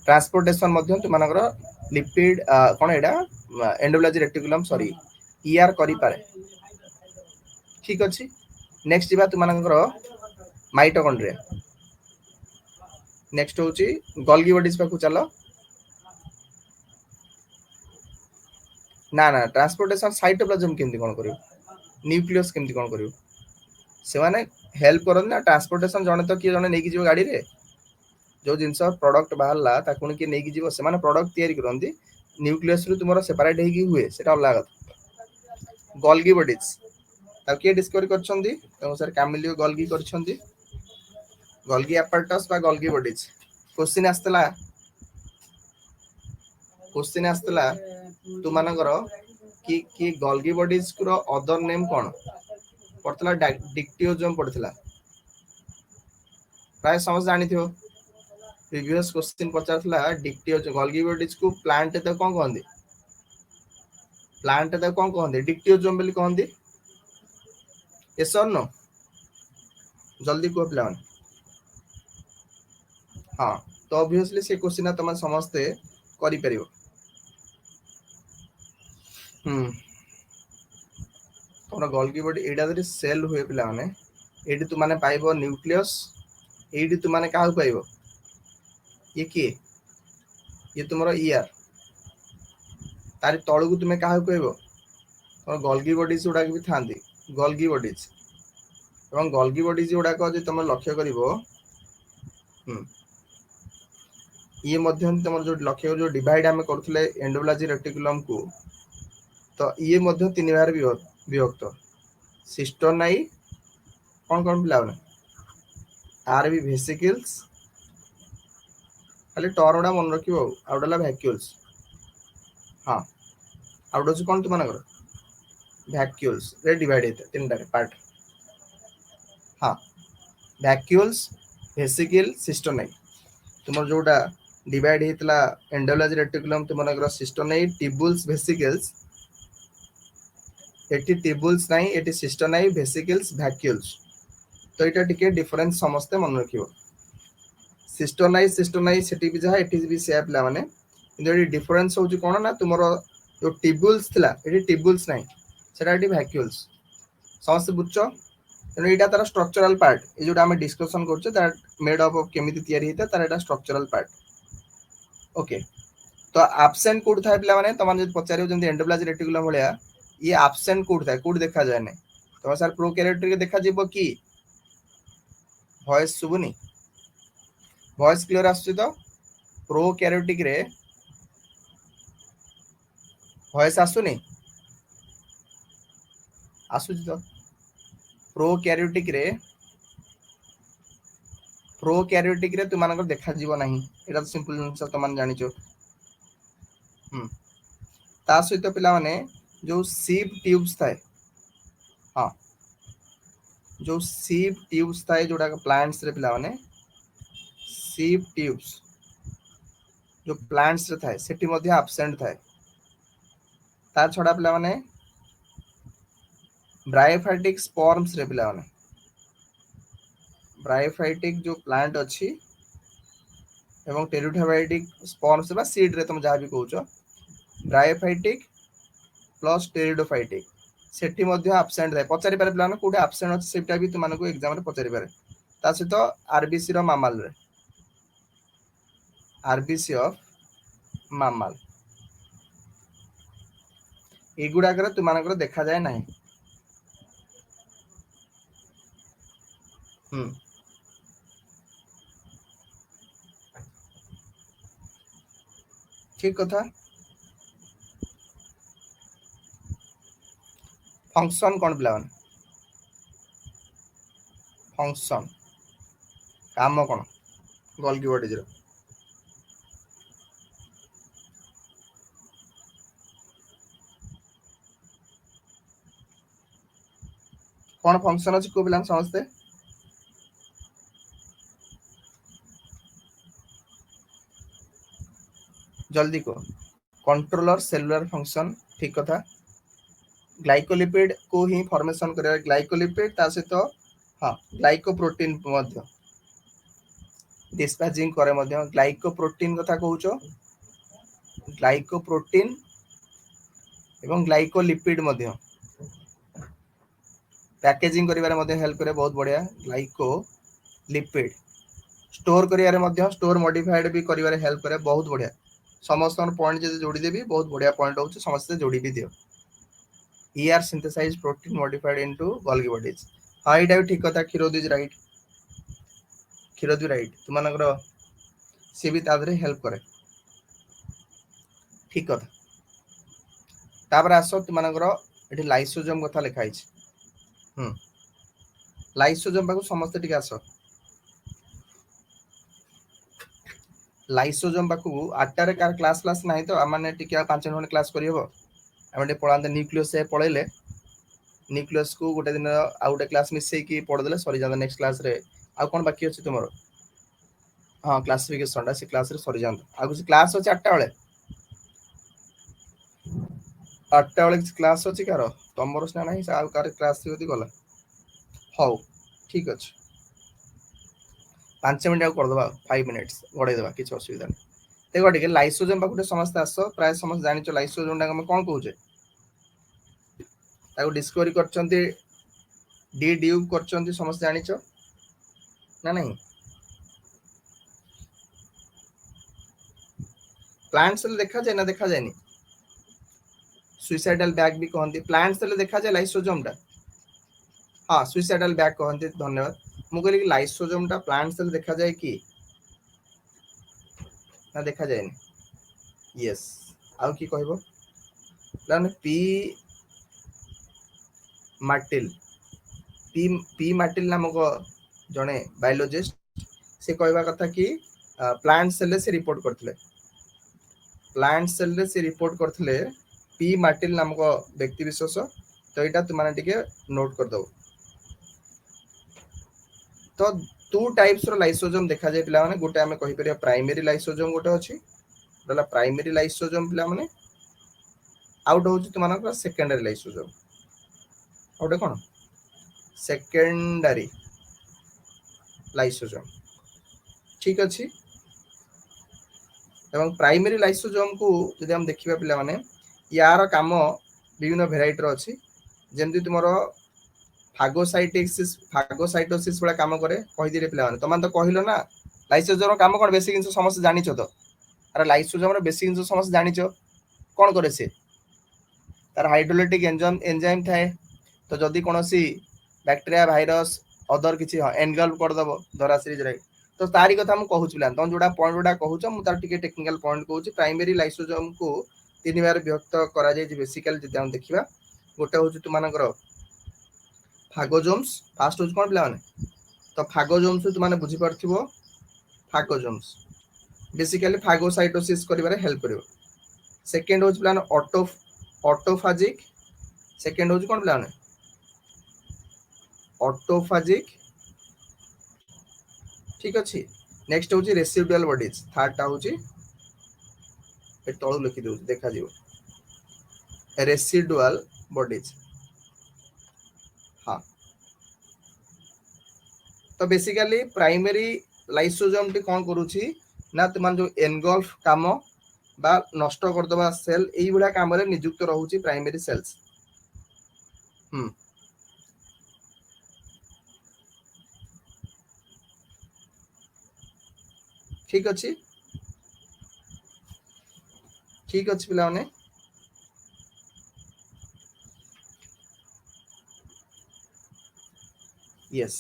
ट्रांसपोर्टेशन मध्य तुमनकर लिपिड कोन एडा एंडोप्लाज्मिक रेटिकुलम सॉरी ईआर करि पारे ठीक अछि नेक्स्ट जिबा तुमनकर माइटोकॉन्ड्रिया नेक्स्ट होची गोल्गी बॉडीज पाकु चलो ना ना ट्रांसपोर्टेशन साइटोप्लाज्म केमति कोन करियो न्यूक्लियस केमति कोन करियो से माने हेल्प करन ना ट्रांसपोर्टेशन जने तो कि जने नेकी जीव गाड़ी रे जो जिंस प्रोडक्ट बाहरला ताकुन कि नेकी जीव से माने प्रोडक्ट तयारी करंदी न्यूक्लियस रु तुमरो सेपरेट हेकी हुए सेटा अलग गोल्गी बॉडीज ता के डिस्कवर करछंदी तो सर कैमिलियो गोल्गी करछंदी गोल्गी एपर्टस बा गोल्गी बॉडीज क्वेश्चन आस्तला तु मानकर कि गोल्गी बॉडीज को अदर नेम कोन पड़तला डिक्टियोजम पड़तला प्राय समझ जानि थियो प्रीवियस क्वेश्चन पचारतला डिक्टियोजम गोल्गी बॉडीज को प्लांट तो कोन कहंदी डिक्टियोजम बोली कहंदी यस और नो जल्दी को प्लान हां तो ऑब्वियसली से क्वेश्चन तुम समस्ते करि परिबो तोरा गोल्गी बॉडी एडा दरी सेल हुए पिला माने एडी तु माने पाइबो न्यूक्लियस एडी तु माने काहु पाइबो ये की ये तुमरो ईआर तारी तळु को तुमे काहु कहबो और गोल्गी बॉडीज उडा भी थांदी गोल्गी बॉडीज एवं गोल्गी बॉडीज उडा को जे तुम लक्ष्य करिवो ये मध्यम तुम जो लक्ष्य जो डिवाइड हम करथले एंडोप्लाज्मिक रेटिकुलम को तो ये मध्य तीन बार विभक्त सिस्टोनाई कौन कौन पिलाउने आरबी वेसिकल्स खाली टर्मडा मन रखिबो आउडला वैक्यूल्स हां आउडो कौन तुम मानकर वैक्यूल्स रे डिवाइड हेते तीन टारे पार्ट हां वैक्यूल्स वेसिकल सिस्टोनाई तुम जोटा डिवाइड हेतला एंडोप्लाज्मिक रेटिकुलम तुम मानकर सिस्टोनाई टिब्यूल्स वेसिकल्स एटी टिब्यूल्स नहीं एटी सिस्टोनाई वेसिकल्स वैक्यूल्स तो एटा टिके डिफरेंस समस्त मन रखिबो सिस्टोनाई सेटी भी जहा एटी भी शेप ला माने किंतु एटी डिफरेंस होची कोन ना तुमरो जो टिब्यूल्स थिला एटी टिब्यूल्स नहीं सेटा एटी वैक्यूल्स समस्त बुझछो तनो एटा तार स्ट्रक्चरल पार्ट ए जोटा हम डिस्कशन करछे दैट मेड अप ऑफ केमिति तयारी हेता तार एटा स्ट्रक्चरल पार्ट ओके तो एब्सेंट कोड थाय पिला माने तमान जे पचारियो जंदी एंडोप्लाज्मिक रेटिकुलम भलिया ये एब्सेंट कोड थाय कोड देखा जाय नै तो सर प्रोकैरियोटिक देखा जीवो की वॉइस सुबुनी वॉइस क्लियर आछी तो प्रोकैरियोटिक रे वॉइस आसुनी आसुची तो प्रोकैरियोटिक रे तुमानकर देखा जीवो नाही एटा सिंपल जिंस तमान जानिचो ता सहित पिला माने जो सीप ट्यूब्स थाए हां जो सीप ट्यूब्स थाए जोडा प्लांट्स रे पिला माने सीप ट्यूब्स जो प्लांट्स रे थाए सेठी मध्ये एब्सेंट थाए ता छडा पिला माने ब्रायोफाइटिक स्पर्म्स रे पिला माने ब्रायोफाइटिक जो प्लांट अछि एवं टेरिडोफाइटिक स्पर्म्स बा सीड रे तुम जहा भी कहउछो ब्रायोफाइटिक प्लस टेरिडोफाइटिक सेठी मध्ये एब्सेंट थाए पचारि पारे पिला माने कोडे एब्सेंट अछि सेटा भी तुम मानको एग्जाम रे पचारि पारे ता सहित आरबीसी रो मामाल रे आरबीसी ऑफ मामाल एगुडा कर तुम देखा जाए ना ठीक कथा फंक्शन कौन पिला फंक्शन काम कौन गोल्गी बॉडीज रो कौन फंक्शन अच्छी को पिला समझते जल्दी को कंट्रोलर सेलुलर फंक्शन ठीक कथा ग्लाइकोलिपिड को ही फॉर्मेशन करे ग्लाइकोलिपिड ता सहित हां ग्लाइकोप्रोटीन मध्य डिस्पैचिंग करे मध्य ग्लाइकोप्रोटीन कथा कहूचो ग्लाइकोप्रोटीन एवं ग्लाइकोलिपिड मध्य पैकेजिंग करिवारे मध्य हेल्प करे बहुत बढ़िया ग्लाइकोलिपिड स्टोर करिवारे मध्य स्टोर मॉडिफाइड भी करिवारे हेल्प करे बहुत बढ़िया समस्त पॉइंट जदि जोड़ी देबी बहुत बढ़िया पॉइंट होउछ समस्त जोड़ी भी दियो ER synthesized protein modified into Golgi bodies हां एटा भी ठीक कथा खिरोद इज राइट खिरोद राइट तुमनकर से भी तादरे हेल्प करे ठीक कथा तापर आसो तुमनकर एठी लाइसोसोम कथा लिखाई छ लाइसोसोम बाकू समस्त टिक आसो लाइसोसोम बाकू 8 रे कार क्लास नाही तो माने टिक 5 मिनिट क्लास करियो हम पढ़ाते न्यूक्लियस से पढ़ेले न्यूक्लियस को गोटे दिन आउ गोटे क्लास मिसई की पढ़ देले सरी जांदा नेक्स्ट क्लास रे आ कोन बाकी अछि तुमरो हां क्लासिफिकेशन दा से क्लास रे सरी जांदा आ कुछ क्लास अछि 8टा बेले 8टा बेले क्लास अछि कार तमरो स्ना नाही आ कार क्लास थि गला हौ ठीक अछि 5 मिनिट आ कर दबा 5 मिनिट्स गडै दबा किछ असुविधा नै देखो ठीक लाइसोसोम बाकुटे समस्त आसो प्राय समस्त जानिचो लाइसोसोम डा हम कोन कहूचे ताको डिस्कवरी करचंती डी ड्यूब करचंती समस्त जानिचो ना नहीं प्लांट सेल देखा जाए ना देखा जाएनी सुइसाइडल बैग भी कहंती प्लांट सेल देखा जाए लाइसोसोम टा हां सुइसाइडल बैग कहंती धन्यवाद मु कहली कि लाइसोसोम टा प्लांट सेल देखा जाए कि ना देखा जाएनी यस आउ की कहबो लाने पी मार्टिल पी मार्टिल नामक जने बायोलॉजिस्ट से कहबा कथा कि प्लांट सेल से रिपोर्ट करथिले प्लांट सेल रे से रिपोर्ट करथिले पी मार्टिल नामक व्यक्ति विशेष तो एटा तुम माने टिके नोट कर दो तो टू टाइप्स रो लाइसोसोम देखा जाय पिला माने गोटे हमें कहि परिया प्राइमरी लाइसोसोम गोटे अछि डला प्राइमरी लाइसोसोम पिला माने आउट होछि तुमनकर सेकेंडरी लाइसोसोम ओटे कोन सेकेंडरी लाइसोसोम ठीक अछि एवं प्राइमरी लाइसोसोम को यदि हम देखिबा पिला माने यार काम विभिन्न वेराइटी रो अछि जेंति तुमरो फागोसाइटोसिस वाला काम करे कहि दिले पिला माने तमान तो कहिलो ना लाइसोसोम काम कोन बेसिक जिंस समस्त जानिछो तो अरे लाइसोसोम रो बेसिक जिंस समस्त जानिछो कोन करे से तार हाइड्रोलाइटिक एंजाइम थाए तो जदि कोनोसी बैक्टीरिया भाइरस अदर किछि एनगल्व कर दबो धरा सीरीज रे तो तारी कथा हम कहूच पिला तम जोडा पॉइंट जोडा कहूच मु तार टिके टेक्निकल पॉइंट कहूच प्राइमरी लाइसोसोम को तीन बार विभक्त करा जाय बेसिकली जदि हम देखिबा गोटे होछ तुमानकर फागोजोम्स फास्ट होछ कोन पिला माने तो फागोजोम्स तु माने बुझी परथिबो फागोजोम्स बेसिकली फागोसाइटोसिस करिवारे हेल्प करिवो सेकंड होछ पिला ऑटोफाजिक सेकंड होछ कोन पिला माने ऑटोफाजिक ठीक अछि नेक्स्ट होची रेसिडुअल बॉडीज थर्ड टा होची ए तळु लिखि दउ देखा जिवो रेसिडुअल बॉडीज हां तो बेसिकली प्राइमरी लाइसोसोम टी कोन करूची ना तुमान जो एनगल्फ काम बा नष्ट कर दबा सेल एई बुला काम रे नियुक्त रहउची प्राइमरी सेल्स ठीक अच्छी पिलाने यस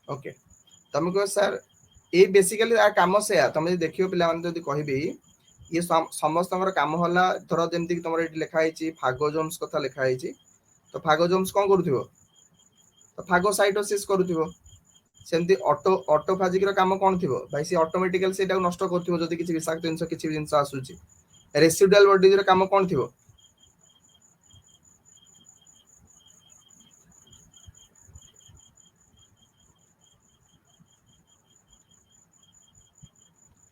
ओके तुम कह सर ये बेसिकली आ काम से तुम देखियो पिला माने जदी कहबी ये समस्त काम होला धर जेमति तुम ये लिखा है फागोजोम्स कथा लिखा है तो फागोजोम्स कौन करूथिबो तो फागोसाइटोसिस करूथिबो सेमती ऑटोफाजिक रो काम कोन थिबो भाई से ऑटोमेटिकली सेटा नष्ट करथिबो जदी किछि विषाक्त जिंस किछि जिंस आसुची रेसिडुअल बॉडी रो काम कोन थिबो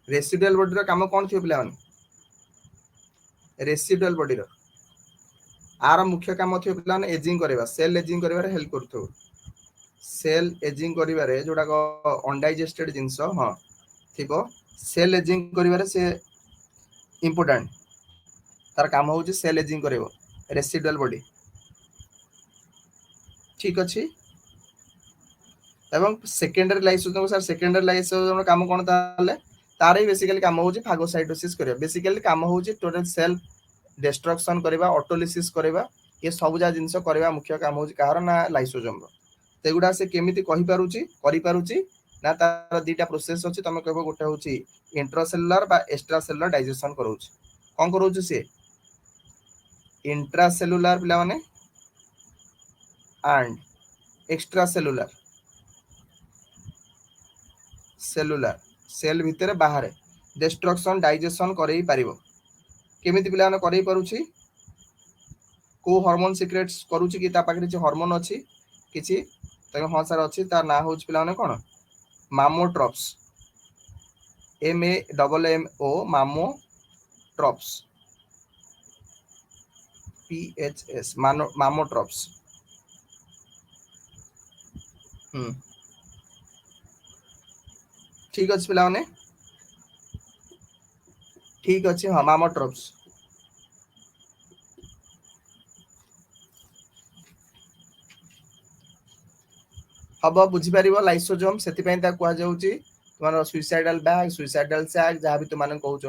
रेसिडुअल बॉडी रो काम कोन थिबो पिला माने रेसिडुअल बॉडी रो आर मुख्य काम थियो पिला माने एजिंग करबा सेल एजिंग करबा रे हेल्प करथो सेल एजिंग करबा रे जोडा को अनडाइजेस्टेड जिंस हां थिबो सेल एजिंग करबा रे से इंपोर्टेंट तार काम होची सेल एजिंग करबो रेसिडुअल बॉडी ठीक अछि एवं secondary lysosome sir secondary lysosome काम कोन ताले तारे बेसिकली काम होची फागोसाइटोसिस करबा बेसिकली काम होची टोटल सेल डिस्ट्रक्शन करबा ऑटोलिसिस करबा ये सब जा जिंस करबा मुख्य काम होची कार ना लाइसोसोम तेगुडा से केमिति कहि पारुची करि पारुची ना तार दीटा प्रोसेस अछि तमे कहबो गोटे होची इंट्रासेलुलर बा एक्स्ट्रासेलुलर डाइजेशन करूची कोन करूची से इंट्रासेलुलर पिला माने एंड एक्स्ट्रासेलुलर सेलुलर सेल भितर बाहर डिस्ट्रक्शन डाइजेशन करई पारिबो केमिति पिला माने करई पारुची को हार्मोन सिक्रेट्स करूची कि ता पाखरे जे हार्मोन अछि किछि तमे हां सर अछि तार ना होची पिला माने कोन मामोट्रॉप्स MAMMO मामोट्रॉप्स PHS मामोट्रॉप्स ठीक अछि पिला माने ठीक अछि हां मामोट्रॉप्स अब बुझी पारिबो लाइसोसोम सेति पय ता कुआ जाउची तुम्हारा सुइसाइडल बैग सुइसाइडल सैक जहाँ भी तुम कहूच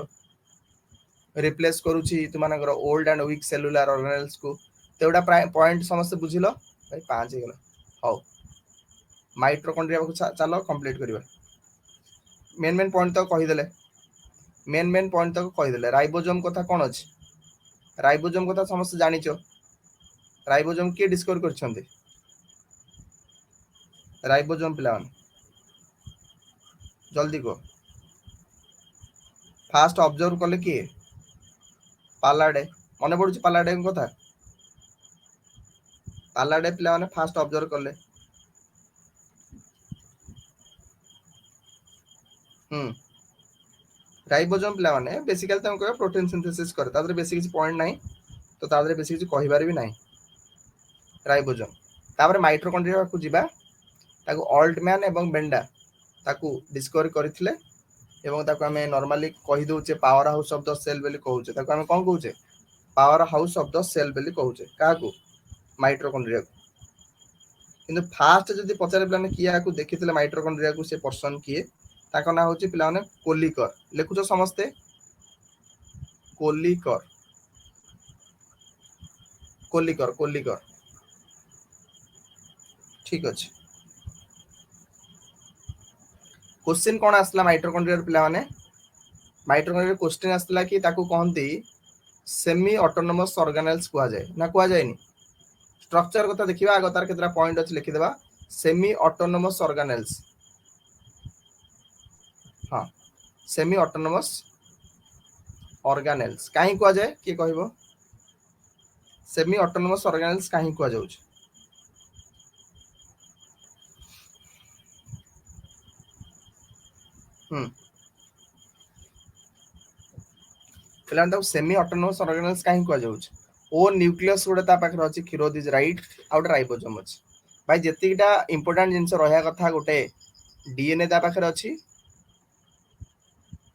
रिप्लेस करुच्ची तुम old and weak cellular organelles को तेवडा पॉइंट समस्त बुझिल भाई 5 हेगला हाउ माइटोकॉन्ड्रिया को चलो कंप्लीट करिवा मेन पॉइंट तक कहि देले मेन पॉइंट तक कहि देले राइबोसोम कथा कोन अछि राइबोसोम कथा समस्त जानिचो राइबोसोम के डिस्कवर करछन्ते राइबोसोम प्लान जल्दी को फास्ट ऑब्जर्व कले किए पालाडे मने पड़ुछि पालाडे कथा पालाडे पिला माने फास्ट ऑब्जर्व कले राइबोसोम पिला माने बेसिकली तम कहबो प्रोटीन सिंथेसिस करे तादरे बेसी किछि पॉइंट नाही तो तादरे बेसी किछि कहिबार भी नाही राइबोसोम तापर माइटोकॉन्ड्रिया को जिबा ताको ऑल्टमैन एवं बेंडा ताको डिस्कवर करथिले एवं ताको हमें नॉर्मली कहि दोचे powerhouse of the cell बेली कहूचे ताको हमें कोन कहूचे powerhouse of the cell बेली कहूचे काको माइटोकॉन्ड्रिया किंतु फास्ट जदी पचारे प्लान किया को देखिथिले माइटोकॉन्ड्रिया को से पर्सन किए ताको ना होची पिला माने कोलिकर लेखुचो समस्ते कोलिकर कोलिकर कोलिकर ठीक अछि क्वेश्चन कोन आसला माइटोकॉन्ड्रिया पिला माने माइटोकॉन्ड्रिया क्वेश्चन आसला कि ताको कहंती सेमी ऑटोनोमस ऑर्गेनेल्स कुआ जाय ना कुआ जायनी स्ट्रक्चर कथा देखिबा आगो तार केतरा पॉइंट अछि लिखि देबा सेमी ऑटोनोमस ऑर्गेनेल्स हां सेमी ऑटोनोमस ऑर्गेनेल्स काहे कुआ जाय के कहबो सेमी ऑटोनोमस ऑर्गेनेल्स काहे कुआ जाउछ पिलान ताको सेमी ऑटोनोमस ऑर्गेनेल्स काहे कुआ जाउछ ओ न्यूक्लियस गोटे ता पाखरे अछि खिरोद इज राइट आउट राइबोसोम अछि भाई जतिटा इंपोर्टेंट जिंस रहया कथा गोटे डीएनए ता पाखरे अछि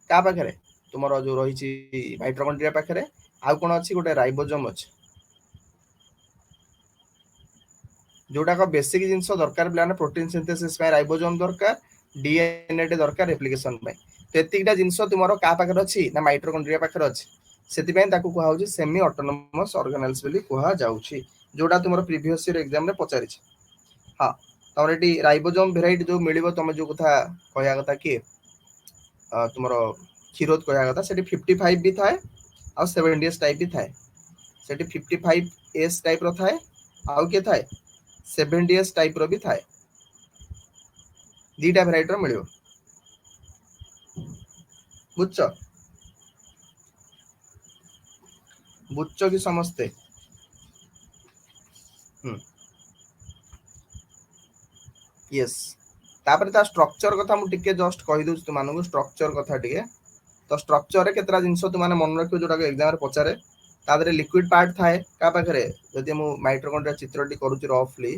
का पाखरे तुमरो जो रही माइटोकॉन्ड्रिया पाखरे आउ कोन अछि गोटे राइबोसोम अछि जोटा का बेसिक जिंस दरकार प्लान प्रोटीन सिंथेसिस में राइबोसोम दरकार डीएनए टे दरकार रेप्लिकेशन में तेतिकटा जिंस तुमरो का पाखरे अछि ना माइटोकॉन्ड्रिया पाखरे अछि सेति पय ताकू कुहा होछि सेमी ऑटोनोमस ऑर्गेनेल्स बोली कुहा जाउछि जोटा तुमरो प्रीवियस ईयर एग्जाम रे पचारि छी हां तमरे टी राइबोसोम वेराइटी जो मिलिबो तमे जो कथा कहया कथा कि तुमरो खिरोद कहया कथा सेठी 55 भी थाए आ 70s टाइप भी थाए सेठी 55s टाइप रो थाए आउ के थाए 70s टाइप रो भी थाए दीटा वेराइटी रो मिलिबो बुझछ बुझछ कि समस्ते यस तापर ता स्ट्रक्चर कथा मु टिके जस्ट कहि दउ तुमानकु स्ट्रक्चर कथा टिके तो स्ट्रक्चर रे केतरा जिंस तुमाने मन रखियो जोटा एग्जाम रे पचारे तादरे लिक्विड पार्ट थाए का पाखरे जदि मु माइटोकॉन्ड्रिया चित्रटी करूची रफली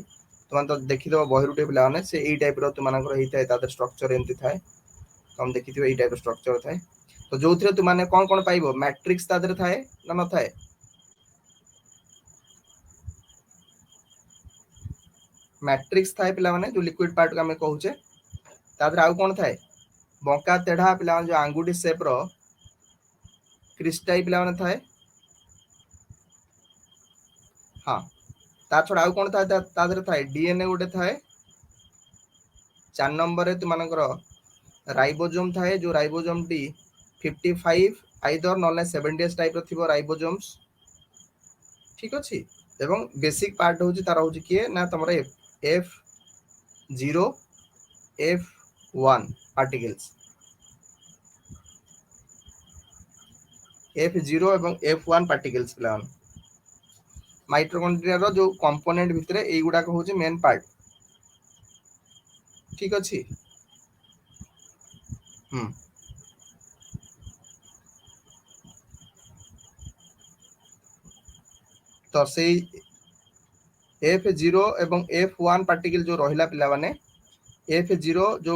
तुमान तो देखि दो बहिर उठे पिला माने से एई टाइप रो तुमानकर हेई थाए तादर स्ट्रक्चर एमति थाए तुम देखिथिबो एई टाइप रो स्ट्रक्चर थाए तो जोथरे तुमाने कोन कोन पाइबो मैट्रिक्स तादरे थाए ना न थाए मैट्रिक्स थाए पिला माने जो लिक्विड पार्ट का हमें कहूचे तादरे आउ कोन थाए बंका तेढ़ा पिला जो आंगुठी शेप रो क्रिस्टाई पिला माने थाए हां ता छोड़ा आउ कोन थाए तादरे थाए डीएनए गोटे थाए 4 नंबर रे तुमानकर राइबोसोम थाए जो राइबोसोम टी 55 आइदर नले 70s टाइप रो थिबो राइबोसोम्स ठीक अछि एवं बेसिक पार्ट होची तार होची के ना तमरे F0 F1 पार्टिकल्स F0 एवं F1 पार्टिकल्स प्लान माइटोकॉन्ड्रिया रो जो कंपोनेंट भितरे एई गुडा को होची मेन पार्ट ठीक अछि तो से F0 एवं F1 पार्टिकल जो रहिला पिला माने F0 जो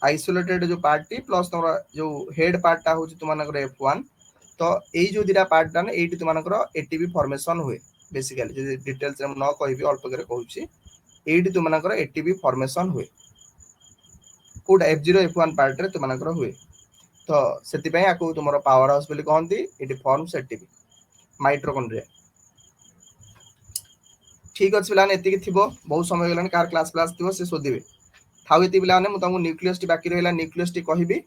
आइसोलेटेड जो पार्टी प्लस तमरा जो हेड पार्ट ता होची तुमानकर F1 तो एई जो दिरा पार्ट ता ने एटी तुमानकर एटीपी फॉर्मेशन हुए बेसिकली जे डिटेल्स हम न कहबी अल्प करे कहूची एटी तुमानकर एटीपी फॉर्मेशन हुए कोड F0 F1 पार्ट रे तुमानकर हुए तो सेति पय आको तुमरो पावर हाउस बोली कहंती एटी फॉर्म्स एटीपी माइटोकॉन्ड्रिया ठीक अछि पिलाने एति थिबो बहुत समय गेलानी कार क्लास थिबो से सोदिबे थाउ एति पिलाने मु तमु न्यूक्लियस टी बाकी रहला न्यूक्लियस टी कहबी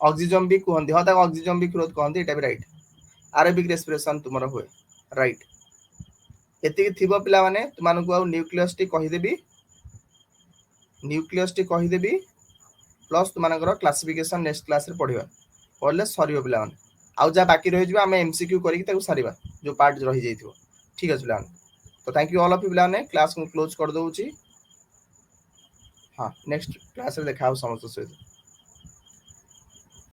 ऑक्सीजन भी कहंती ह ता ऑक्सीजन भी क्रोध कहंती एटा भी राइट अरेबिक रेस्पिरेशन तुमरो हुए राइट एति थिबो पिला माने तुमानकु आ न्यूक्लियस टी कहि देबी प्लस तुमानकर क्लासिफिकेशन नेक्स्ट क्लास रे पढिबा पढले सरियो पिला माने आउ जा बाकी रहि जिबा हमें एमसीक्यू करिक ताकू सारिबा जो पार्ट रहि जाइथिबो ठीक अछि पिला तो thank you all of you पिला ने क्लास को क्लोज कर दउची हाँ नेक्स्ट क्लास रे देखा समस्त से